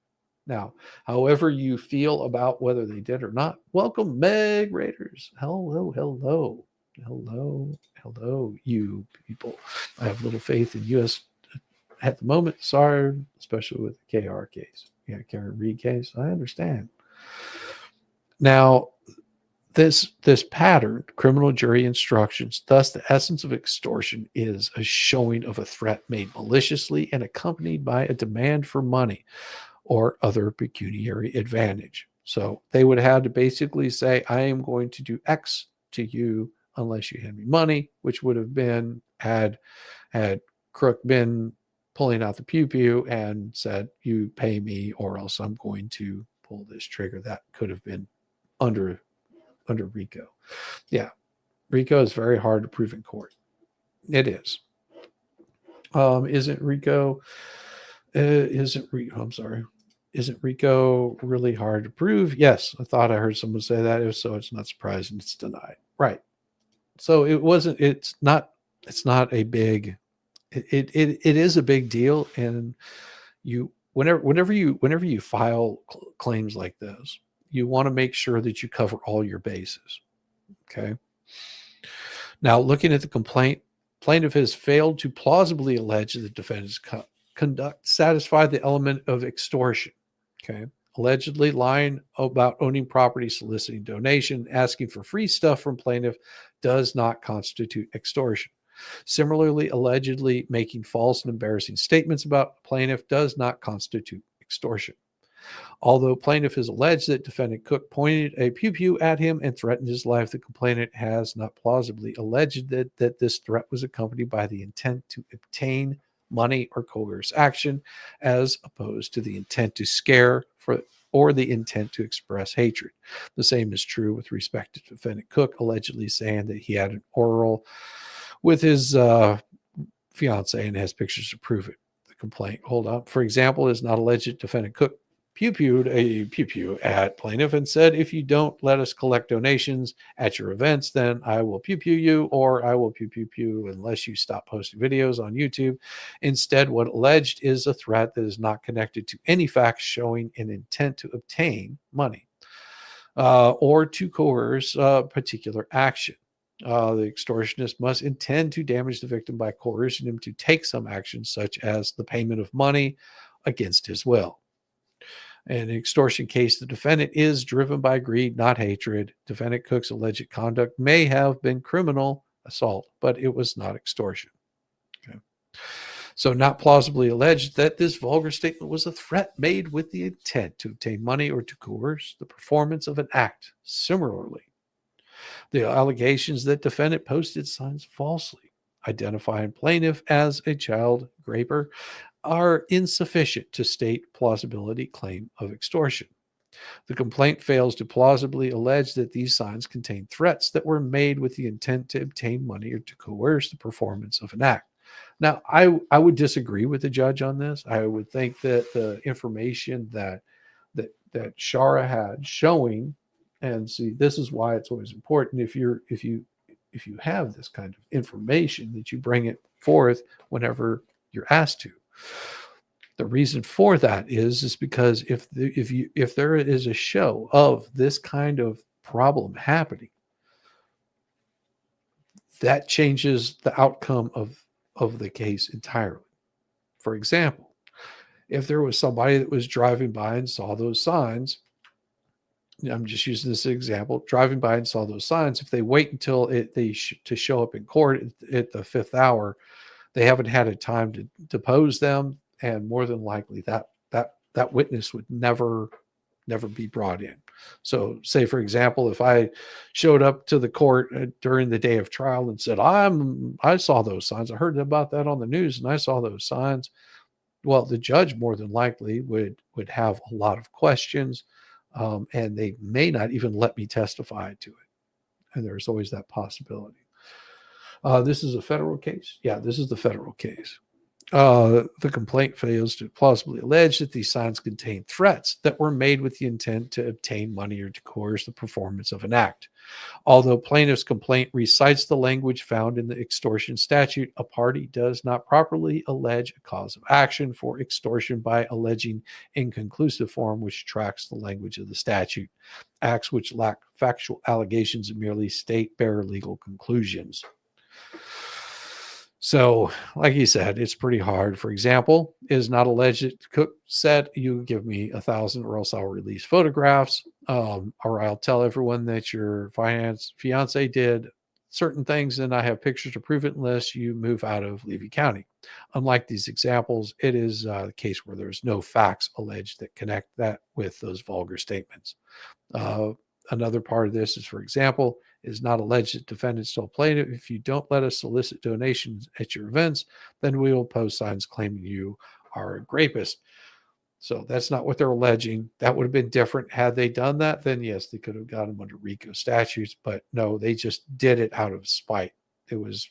Now, however you feel about whether they did or not, welcome, Meg Raiders. Hello, hello, hello, hello, you people. I have little faith in U.S. at the moment. Sorry, especially with the KR case. Yeah, Karen Reed case. I understand. Now, this pattern, criminal jury instructions, thus the essence of extortion is a showing of a threat made maliciously and accompanied by a demand for money or other pecuniary advantage. So they would have to basically say, I am going to do X to you unless you hand me money, which would have been had Crook been pulling out the pew and said, you pay me or else I'm going to pull this trigger. That could have been under RICO. Yeah. RICO is very hard to prove in court. It is. Isn't RICO really hard to prove? Yes. I thought I heard someone say that. If so, it's not surprising it's denied. Right. So it's not a big It is a big deal, and whenever you file claims like this, you want to make sure that you cover all your bases. Okay. Now, looking at the complaint, plaintiff has failed to plausibly allege that the defendant's conduct satisfied the element of extortion. Okay. Allegedly lying about owning property, soliciting donation, asking for free stuff from plaintiff does not constitute extortion. Similarly, allegedly making false and embarrassing statements about plaintiff does not constitute extortion. Although plaintiff has alleged that defendant Cook pointed a pew-pew at him and threatened his life, the complainant has not plausibly alleged that this threat was accompanied by the intent to obtain money or coerce action, as opposed to the intent to scare or the intent to express hatred. The same is true with respect to defendant Cook allegedly saying that he had an oral with his fiance and has pictures to prove it. The complaint, hold on, for example, is not alleged that defendant Cook pew-pewed a pew-pew at plaintiff and said, if you don't let us collect donations at your events, then I will pew-pew you, or I will pew-pew-pew unless you stop posting videos on YouTube. Instead, what alleged is a threat that is not connected to any facts showing an intent to obtain money or to coerce a particular action. The extortionist must intend to damage the victim by coercing him to take some action, such as the payment of money against his will. In an extortion case, the defendant is driven by greed, not hatred. Defendant Cook's alleged conduct may have been criminal assault, but it was not extortion. Okay. So, not plausibly alleged that this vulgar statement was a threat made with the intent to obtain money or to coerce the performance of an act. Similarly, the allegations that defendant posted signs falsely identifying plaintiff as a child graper are insufficient to state plausibility claim of extortion. The complaint fails to plausibly allege that these signs contain threats that were made with the intent to obtain money or to coerce the performance of an act. Now, I would disagree with the judge on this. I would think that the information that Shara had showing, and see, this is why it's always important if you have this kind of information that you bring it forth whenever you're asked to. The reason for that is because if there is a show of this kind of problem happening, that changes the outcome of the case entirely. For example, if there was somebody that was driving by and saw those signs, I'm just using this example, driving by and saw those signs, if they wait until to show up in court at the fifth hour, they haven't had a time to depose them, and more than likely that witness would never be brought in. So, say for example, if I showed up to the court during the day of trial and said, I saw those signs, I heard about that on the news, and I saw those signs. Well, the judge more than likely would have a lot of questions, and they may not even let me testify to it. And there's always that possibility. This is a federal case. Yeah, this is the federal case. The complaint fails to plausibly allege that these signs contain threats that were made with the intent to obtain money or to coerce the performance of an act. Although plaintiff's complaint recites the language found in the extortion statute, a party does not properly allege a cause of action for extortion by alleging inconclusive form which tracks the language of the statute. Acts which lack factual allegations merely state bare legal conclusions. So, like he said, it's pretty hard. For example, is not alleged that Cook said, you give me 1,000 or else I'll release photographs, or I'll tell everyone that your fiance did certain things and I have pictures to prove it unless you move out of Levy County. Unlike these examples, it is the case where there's no facts alleged that connect that with those vulgar statements. Another part of this is, for example, is not alleged that defendants told plaintiff, if you don't let us solicit donations at your events, then we will post signs claiming you are a rapist. So that's not what they're alleging. That would have been different. Had they done that, then yes, they could have got them under RICO statutes. But no, they just did it out of spite. It was,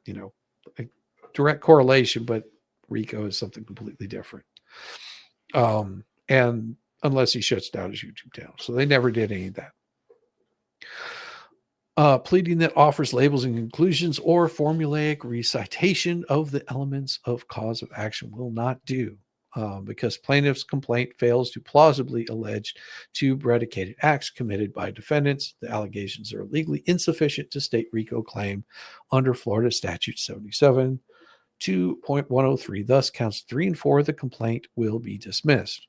a direct correlation, but RICO is something completely different. And unless he shuts down his YouTube channel. So they never did any of that. Pleading that offers labels and conclusions or formulaic recitation of the elements of cause of action will not do, because plaintiff's complaint fails to plausibly allege two predicated acts committed by defendants. The allegations are legally insufficient to state RICO claim under Florida Statute 77 2.103. Thus, counts 3 and 4 of the complaint will be dismissed.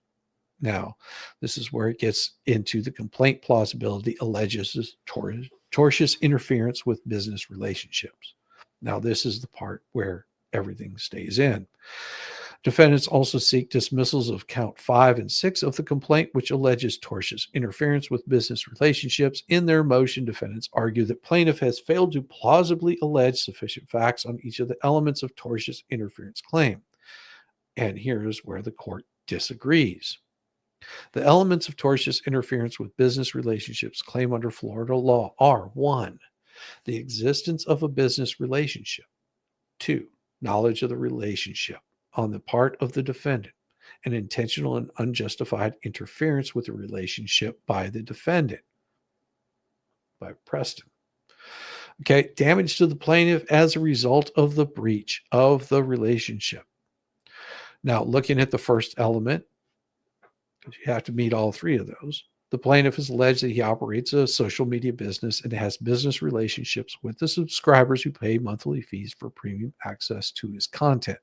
Now, this is where it gets into the complaint plausibility alleges tortious interference with business relationships. Now, this is the part where everything stays in. Defendants also seek dismissals of count 5 and 6 of the complaint, which alleges tortious interference with business relationships. In their motion, defendants argue that plaintiff has failed to plausibly allege sufficient facts on each of the elements of tortious interference claim. And here's where the court disagrees. The elements of tortious interference with business relationships claim under Florida law are: 1, the existence of a business relationship; 2, knowledge of the relationship on the part of the defendant, and intentional and unjustified interference with the relationship by the defendant, by Preston. Okay, damage to the plaintiff as a result of the breach of the relationship. Now, looking at the first element, you have to meet all 3 of those. The plaintiff has alleged that he operates a social media business and has business relationships with the subscribers who pay monthly fees for premium access to his content.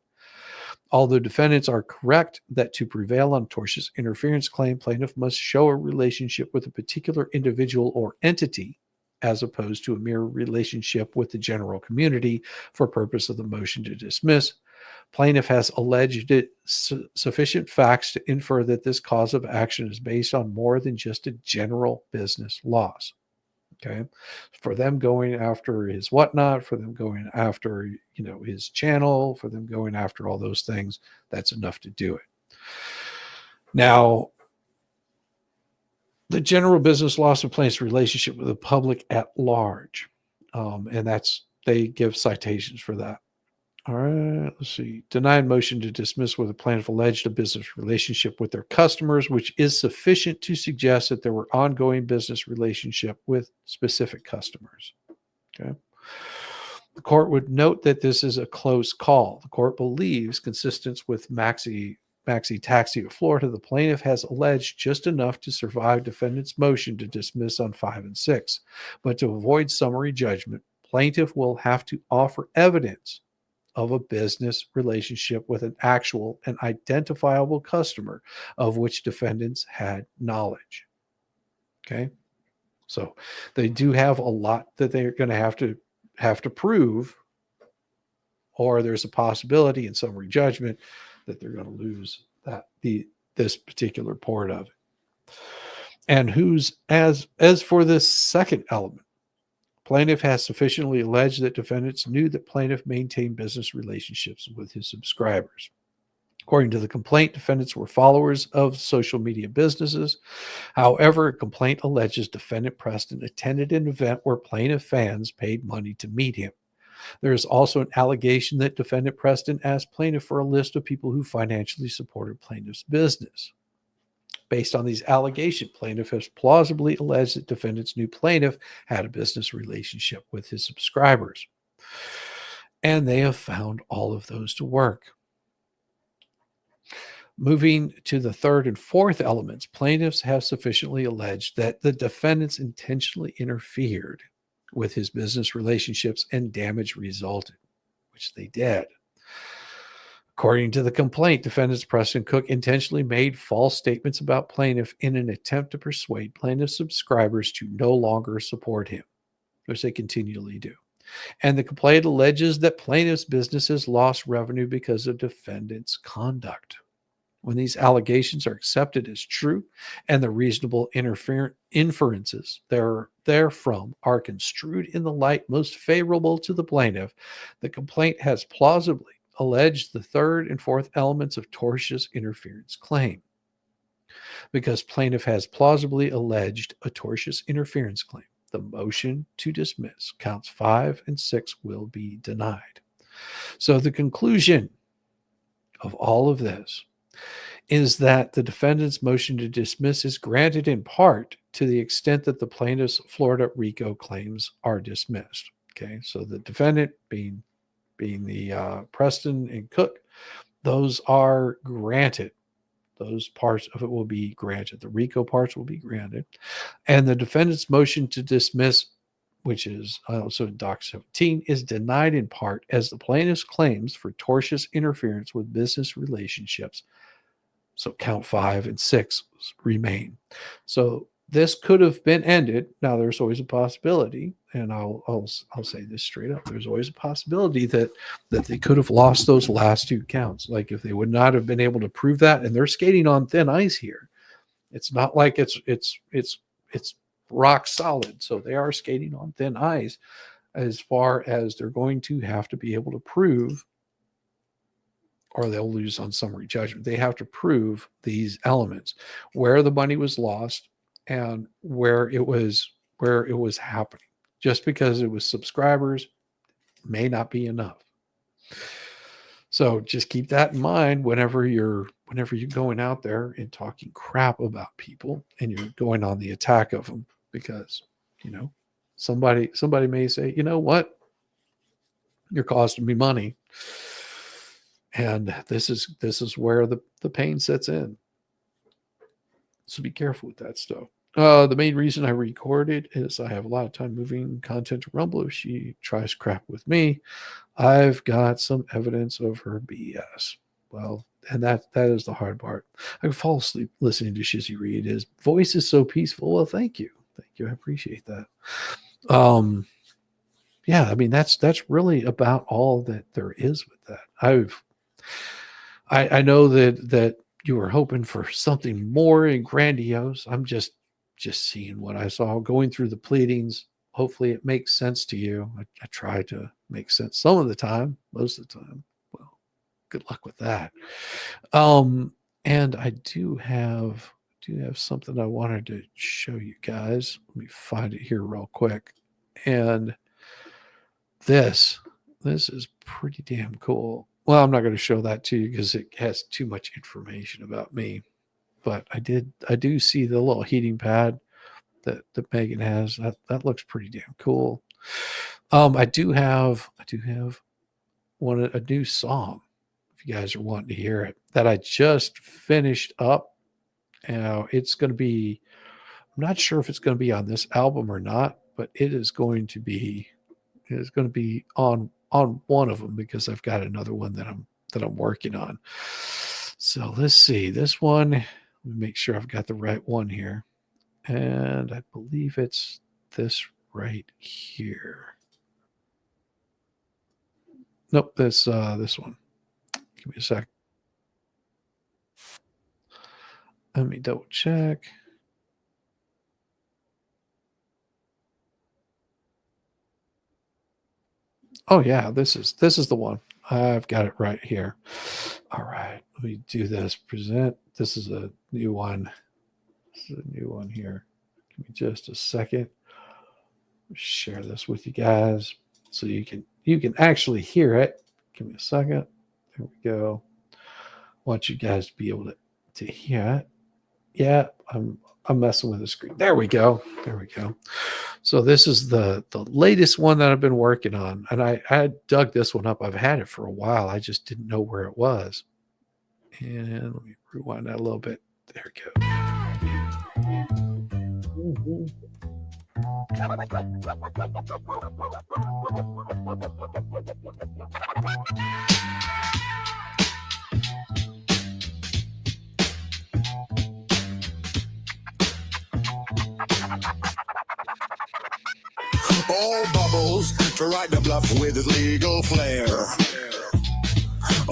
Although defendants are correct that to prevail on tortious interference claim, plaintiff must show a relationship with a particular individual or entity, as opposed to a mere relationship with the general community for purpose of the motion to dismiss. Plaintiff has alleged sufficient facts to infer that this cause of action is based on more than just a general business loss. Okay, for them going after his whatnot, for them going after, his channel, for them going after all those things, that's enough to do it. Now, the general business loss of plaintiff's relationship with the public at large, and they give citations for that. All right, let's see. Denied motion to dismiss where the plaintiff alleged a business relationship with their customers, which is sufficient to suggest that there were ongoing business relationship with specific customers. Okay. The court would note that this is a close call. The court believes, consistent with Maxi Taxi of Florida, the plaintiff has alleged just enough to survive defendant's motion to dismiss on 5 and 6. But to avoid summary judgment, plaintiff will have to offer evidence of a business relationship with an actual and identifiable customer of which defendants had knowledge. Okay. So they do have a lot that they're going to have to prove, or there's a possibility in summary judgment that they're going to lose this particular part of it. And as for this second element, plaintiff has sufficiently alleged that defendants knew that plaintiff maintained business relationships with his subscribers. According to the complaint, defendants were followers of social media businesses. However, a complaint alleges defendant Preston attended an event where plaintiff fans paid money to meet him. There is also an allegation that defendant Preston asked plaintiff for a list of people who financially supported plaintiff's business. Based on these allegations, plaintiff has plausibly alleged that defendants knew plaintiff had a business relationship with his subscribers. And they have found all of those to work. Moving to the third and fourth elements, plaintiffs have sufficiently alleged that the defendants intentionally interfered with his business relationships and damage resulted, which they did. According to the complaint, defendants Preston Cook intentionally made false statements about plaintiff in an attempt to persuade plaintiff subscribers to no longer support him, which they continually do. And the complaint alleges that plaintiff's businesses lost revenue because of defendants' conduct. When these allegations are accepted as true and the reasonable inferences therefrom are construed in the light most favorable to the plaintiff, the complaint has plausibly alleged the third and fourth elements of tortious interference claim. Because plaintiff has plausibly alleged a tortious interference claim, the motion to dismiss counts 5 and 6 will be denied. So the conclusion of all of this is that the defendant's motion to dismiss is granted in part to the extent that the plaintiff's Florida RICO claims are dismissed. Okay, so the defendant being the Preston and Cook, those are granted. Those parts of it will be granted. The RICO parts will be granted. And the defendant's motion to dismiss, which is also in Doc 17, is denied in part as the plaintiff's claims for tortious interference with business relationships, so count 5 and 6, remain. So this could have been ended. Now, there's always a possibility, and I'll say this straight up. There's always a possibility that they could have lost those last 2 counts. Like if they would not have been able to prove that, and they're skating on thin ice here. It's not like it's rock solid. So they are skating on thin ice as far as they're going to have to be able to prove, or they'll lose on summary judgment. They have to prove these elements, where the money was lost and where it was happening. Just because it was subscribers may not be enough. So just keep that in mind whenever you're going out there and talking crap about people and you're going on the attack of them, because somebody may say, you know what, you're costing me money. And this is where the pain sets in. So be careful with that stuff. The main reason I recorded is I have a lot of time moving content to Rumble. If she tries crap with me, I've got some evidence of her BS. Well, and that is the hard part. I can fall asleep listening to Shizzy read. His voice is so peaceful. Well, thank you. I appreciate that. Yeah, I mean that's really about all that there is with that. I know that you were hoping for something more and grandiose. I'm just seeing what I saw, going through the pleadings. Hopefully it makes sense to you. I try to make sense some of the time, most of the time. Well, good luck with that. And I do have something I wanted to show you guys. Let me find it here real quick. And this is pretty damn cool. Well, I'm not going to show that to you because it has too much information about me. But I do see the little heating pad that Megan has. That looks pretty damn cool. I do have a new song, if you guys are wanting to hear it, that I just finished up. It's going to be, I'm not sure if it's going to be on this album or not, but it is going to be on one of them, because I've got another one that I'm working on. So let's see this one. Let me make sure I've got the right one here. And I believe it's this right here. Nope, this one. Give me a sec. Let me double check. Oh yeah, this is the one. I've got it right here. All right, let me do this. Present. This is a new one. This is a new one here. Give me just a second. Share this with you guys so you can actually hear it. Give me a second. There we go. I want you guys to be able to hear it. Yeah, I'm messing with the screen. There we go. So this is the latest one that I've been working on, and I dug this one up. I've had it for a while. I just didn't know where it was. And let me rewind that a little bit. There we go. All bubbles to ride the bluff with his legal flair.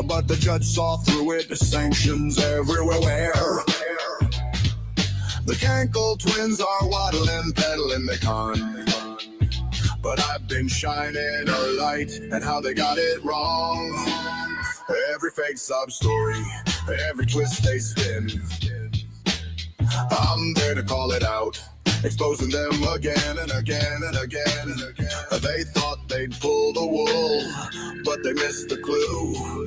But the judge saw through it, the sanctions everywhere. The Cankle twins are waddling, peddling the con. But I've been shining a light at how they got it wrong. Every fake sub story, every twist they spin, I'm there to call it out, exposing them again and again and again and again. They thought they'd pull the wool, but they missed the clue.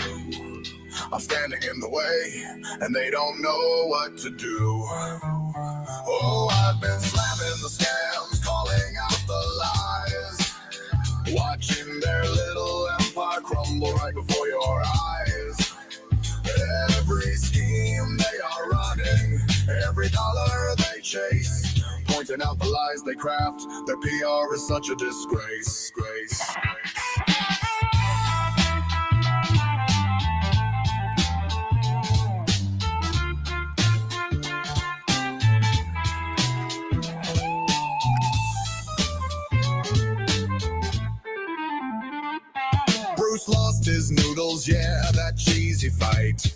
I'm standing in the way, and they don't know what to do. Oh, I've been slamming the scams, calling out the lies, watching their little empire crumble right before your eyes. Every scheme they are running, every dollar they chase, pointing out the lies they craft. Their PR is such a disgrace. Bruce lost his noodles, yeah, that cheesy fight.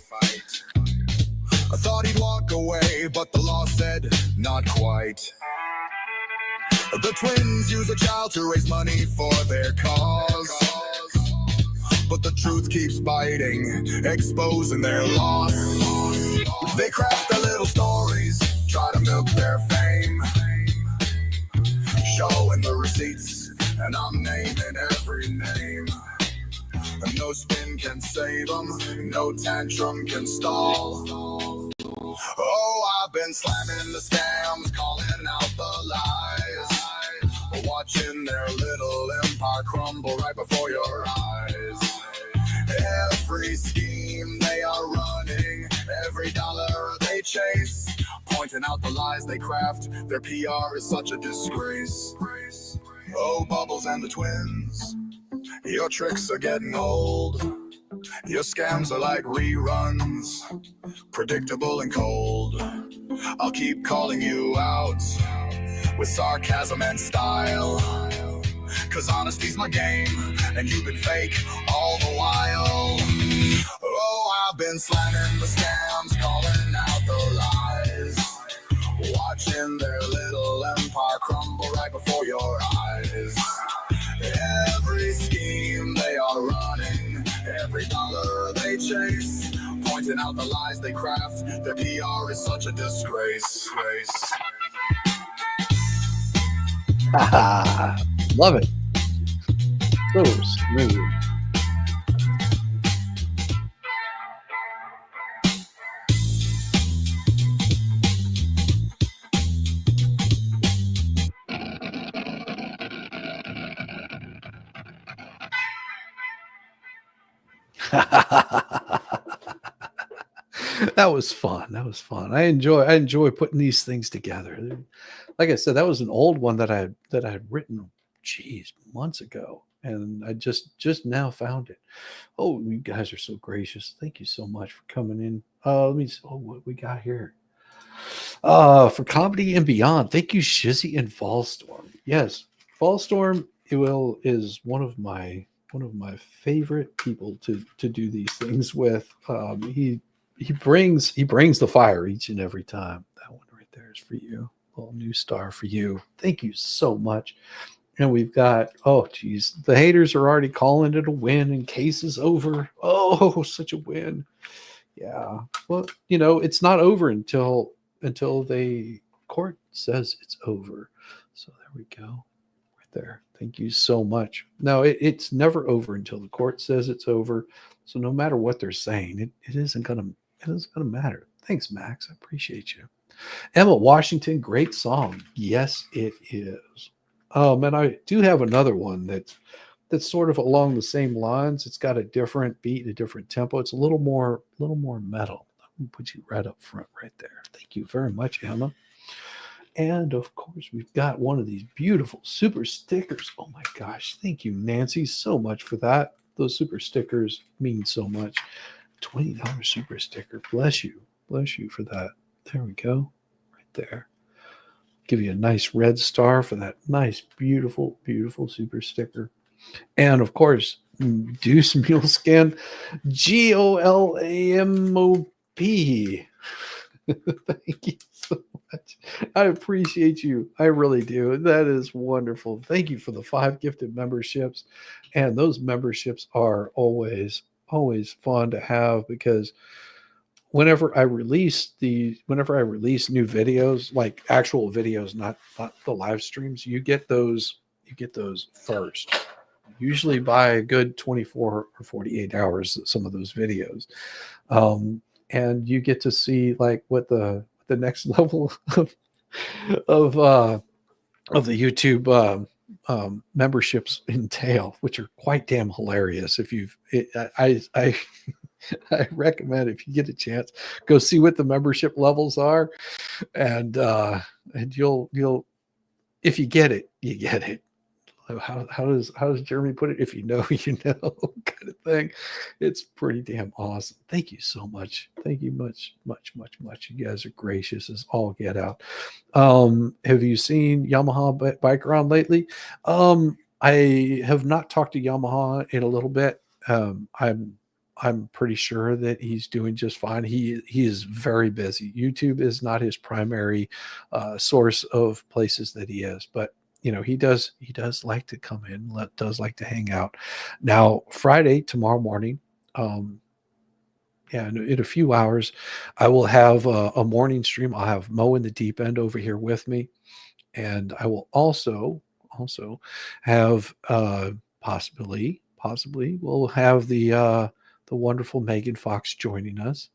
I thought he'd walk away, but the law said not quite. The twins use a child to raise money for their cause, but the truth keeps biting, exposing their loss. They craft their little stories, try to milk their fame, showing the receipts, and I'm naming every name. And no spin can save them, no tantrum can stall. Oh, I've been slamming the scams, calling out the lies, watching their little empire crumble right before your eyes. Every scheme they are running, every dollar they chase, pointing out the lies they craft. Their PR is such a disgrace. Oh, Bubbles and the twins, your tricks are getting old. Your scams are like reruns, predictable and cold. I'll keep calling you out with sarcasm and style, 'cause honesty's my game, and you've been fake all the while. Oh, I've been slamming the scams, calling out the lies, watching their little empire crumble right before your eyes. Every scheme they are running, every dollar they chase, pointing out the lies they craft. Their PR is such a disgrace. Love it. So smooth. That was fun. I enjoy putting these things together. Like I said, that was an old one that I had written, months ago, and I just now found it. Oh, you guys are so gracious. Thank you so much for coming in. Let me see what we got here. For Comedy and Beyond, thank you, Shizzy and Fallstorm. Yes, Fallstorm is one of my favorite people to do these things with. He brings the fire each and every time. That one right there is for you. A little new star for you. Thank you so much. And we've got, the haters are already calling it a win, and case is over. Oh, such a win. Yeah. Well, it's not over until the court says it's over. So there we go. Right there. Thank you so much. No, it's never over until the court says it's over. So no matter what they're saying, it isn't gonna matter. Thanks, Max. I appreciate you. Emma Washington, great song. Yes, it is. And I do have another one that's sort of along the same lines. It's got a different beat, a different tempo. It's a little more metal. I'm gonna put you right up front right there. Thank you very much, Emma. And of course, we've got one of these beautiful super stickers. Oh my gosh. Thank you, Nancy, so much for that. Those super stickers mean so much. $20 super sticker. Bless you. Bless you for that. There we go. Right there. Give you a nice red star for that nice, beautiful, beautiful super sticker. And of course, Deuce Muleskin, GOLAMOP. Thank you so much. I appreciate you. I really do. That is wonderful. Thank you for the 5 gifted memberships. And those memberships are always fun to have, because whenever I release new videos, like actual videos, not the live streams, you get those first. Usually by a good 24 or 48 hours, some of those videos. And you get to see like what the next level of the YouTube memberships entail, which are quite damn hilarious. If you've, I I recommend if you get a chance, go see what the membership levels are, and you'll if you get it, you get it. How does Jeremy put it? If you know, you know, kind of thing. It's pretty damn awesome. Thank you so much. Thank you much. You guys are gracious as all get out. Have you seen Yamaha bike around lately? I have not talked to Yamaha in a little bit. I'm pretty sure that he's doing just fine. He is very busy. YouTube is not his primary source of places that he is, but you know, he does like to come in, does like to hang out. Now, Friday, tomorrow morning, in a few hours, I will have a morning stream. I'll have Mo in the deep end over here with me, and I will also have possibly we'll have the wonderful Megan Fox joining us.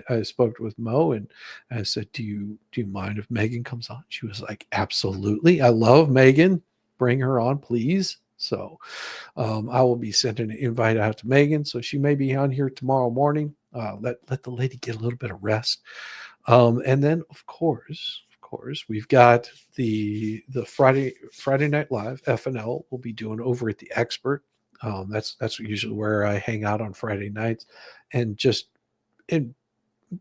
I spoke with Mo and I said, do you mind if Megan comes on? She was like, absolutely. I love Megan. Bring her on, please. So I will be sending an invite out to Megan. So she may be on here tomorrow morning. Let the lady get a little bit of rest. And then of course, we've got the Friday Night Live FNL we'll be doing over at the Expert. That's usually where I hang out on Friday nights, and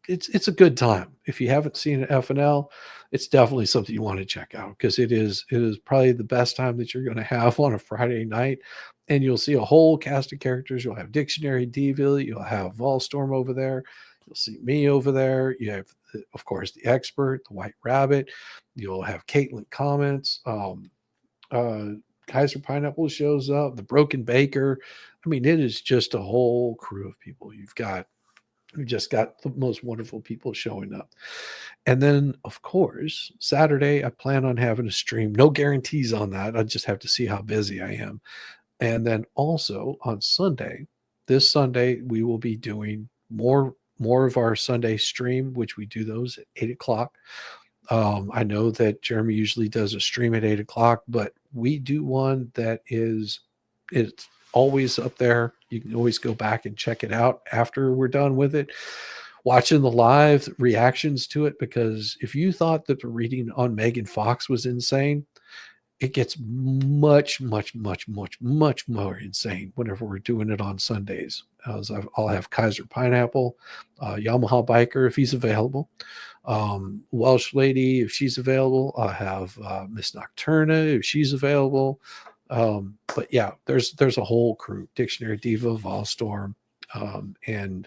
it's a good time. If you haven't seen FNL, it's definitely something you want to check out, because it is probably the best time that you're going to have on a Friday night. And you'll see a whole cast of characters. You'll have Dictionary Devil, you'll have Volstorm over there, you'll see me over there. You have, of course, the Expert, the White Rabbit. You'll have Caitlin Comments. Kaiser Pineapple shows up, the Broken Baker. I mean, it is just a whole crew of people. We've just got the most wonderful people showing up. And then, of course, Saturday, I plan on having a stream. No guarantees on that. I just have to see how busy I am. And then also on Sunday, this Sunday, we will be doing more of our Sunday stream, which we do those at 8 o'clock. I know that Jeremy usually does a stream at 8 o'clock, but we do one that it's always up there. You can always go back and check it out after we're done with it, watching the live reactions to it, because if you thought that the reading on Megan Fox was insane, it gets much more insane whenever we're doing it on Sundays. I'll have Kaiser Pineapple, Yamaha Biker if he's available, Welsh Lady if she's available. I'll have Miss Nocturna if she's available. But yeah, there's a whole crew, Dictionary Diva, Volstorm, and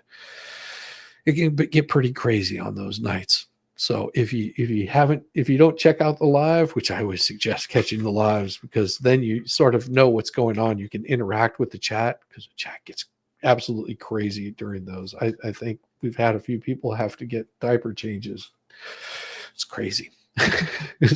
it can get pretty crazy on those nights. So if you don't check out the live, which I always suggest catching the lives, because then you sort of know what's going on. You can interact with the chat, because the chat gets absolutely crazy during those. I think we've had a few people have to get diaper changes. It's crazy.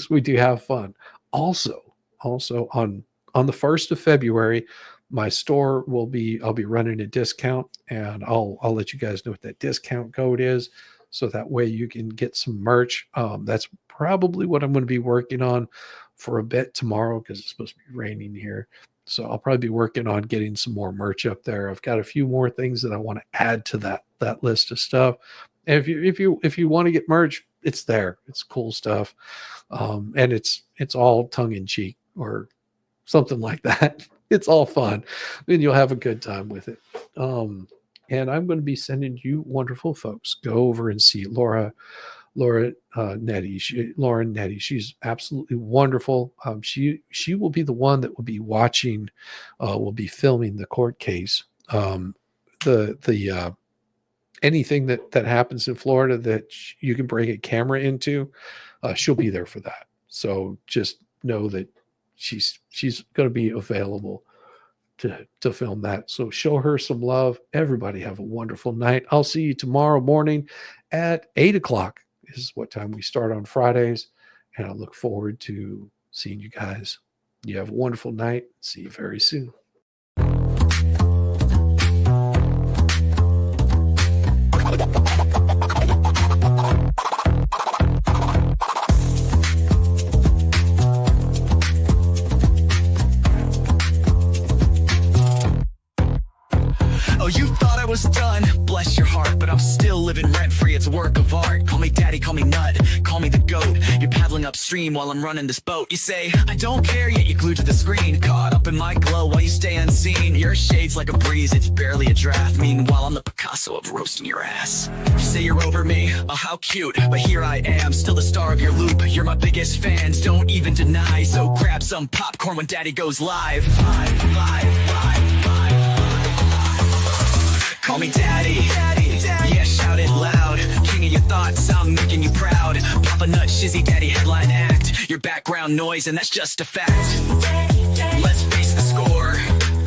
We do have fun. Also on the 1st of February, my store I'll be running a discount, and I'll let you guys know what that discount code is, so that way you can get some merch. That's probably what I'm going to be working on for a bit tomorrow, because it's supposed to be raining here. So I'll probably be working on getting some more merch up there. I've got a few more things that I want to add to that list of stuff. And if you want to get merch, it's there. It's cool stuff. And it's all tongue in cheek or something like that. It's all fun, and you'll have a good time with it. And I'm going to be sending you wonderful folks. Go over and see Lauren Nettie. Lauren Nettie. She's absolutely wonderful. She will be the one that will be watching, will be filming the court case. Anything that happens in Florida that you can bring a camera into, she'll be there for that. So just know that she's going to be available to film that. So show her some love. Everybody have a wonderful night. I'll see you tomorrow morning at 8 o'clock. This is what time we start on Fridays. And I look forward to seeing you guys. You have a wonderful night. See you very soon. living rent-free, it's a work of art. Call me daddy, call me nut, call me the goat. You're paddling upstream while I'm running this boat. You say, I don't care, yet you're glued to the screen. Caught up in my glow while you stay unseen. Your shade's like a breeze, it's barely a draft. Meanwhile, I'm the Picasso of roasting your ass. You say you're over me, oh how cute. But here I am, still the star of your loop. You're my biggest fans, don't even deny. So grab some popcorn when daddy goes live. Call me daddy, yeah, shout it loud. King of your thoughts, I'm making you proud. Papa Nut, Shizzy Daddy, headline act. Your background noise, and that's just a fact. Let's face the score.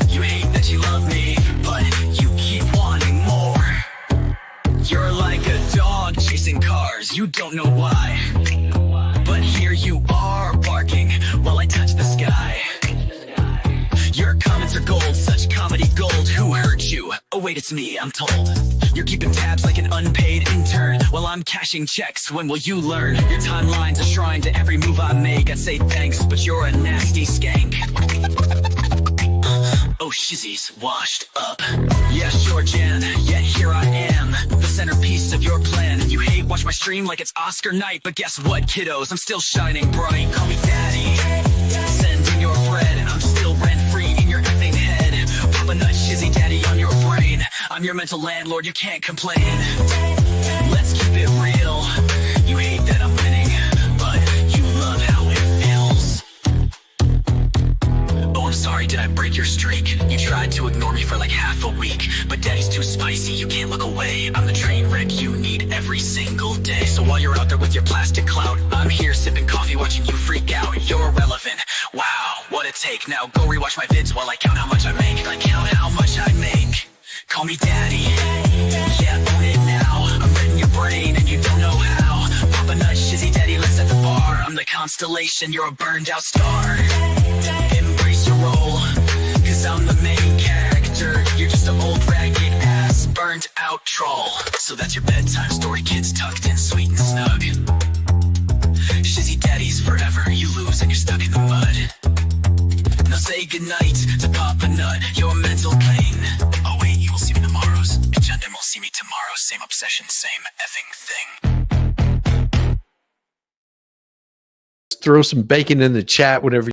You hate that you love me, but you keep wanting more. You're like a dog chasing cars, you don't know why. But here you are, barking while I touch the sky. Your comments are gold, such comedy gold. Who hurt you? Oh wait, it's me, I'm told. You're keeping tabs like an unpaid intern while I'm cashing checks. When will you learn? Your timeline's a shrine to every move I make. I'd say thanks, but you're a nasty skank. Oh, Shizzy's washed up. Yeah, sure, Jan, yet here I am, the centerpiece of your plan. You hate watch my stream like it's Oscar night, but guess what, kiddos? I'm still shining bright. Call me daddy, send in your bread. I'm still rent-free in your effing head. Papa Nut, Shizzy Daddy on your brain. I'm your mental landlord, you can't complain. Let's keep it real. You hate that I'm winning, but you love how it feels. Oh, I'm sorry, did I break your streak? You tried to ignore me for like half a week, but daddy's too spicy, you can't look away. I'm the train wreck you need every single day. So while you're out there with your plastic clout, I'm here sipping coffee watching you freak out. You're irrelevant, wow, what a take. Now go rewatch my vids while I count how much I make. I count how much I make. Call me daddy, yeah, own it now. I'm reading your brain and you don't know how. Papa Nut, Shizzy Daddy, let's set the bar. I'm the constellation, you're a burned out star. Embrace your role, cause I'm the main character. You're just an old ragged ass burned out troll. So that's your bedtime story, kids tucked in sweet and snug. Shizzy Daddy's forever, you lose and you're stuck in the mud. Now say goodnight to Papa Nut, your mental pain. Oh wait, you will see me tomorrow's. Agenda will see me tomorrow, same obsession, same effing thing. Throw some bacon in the chat, whatever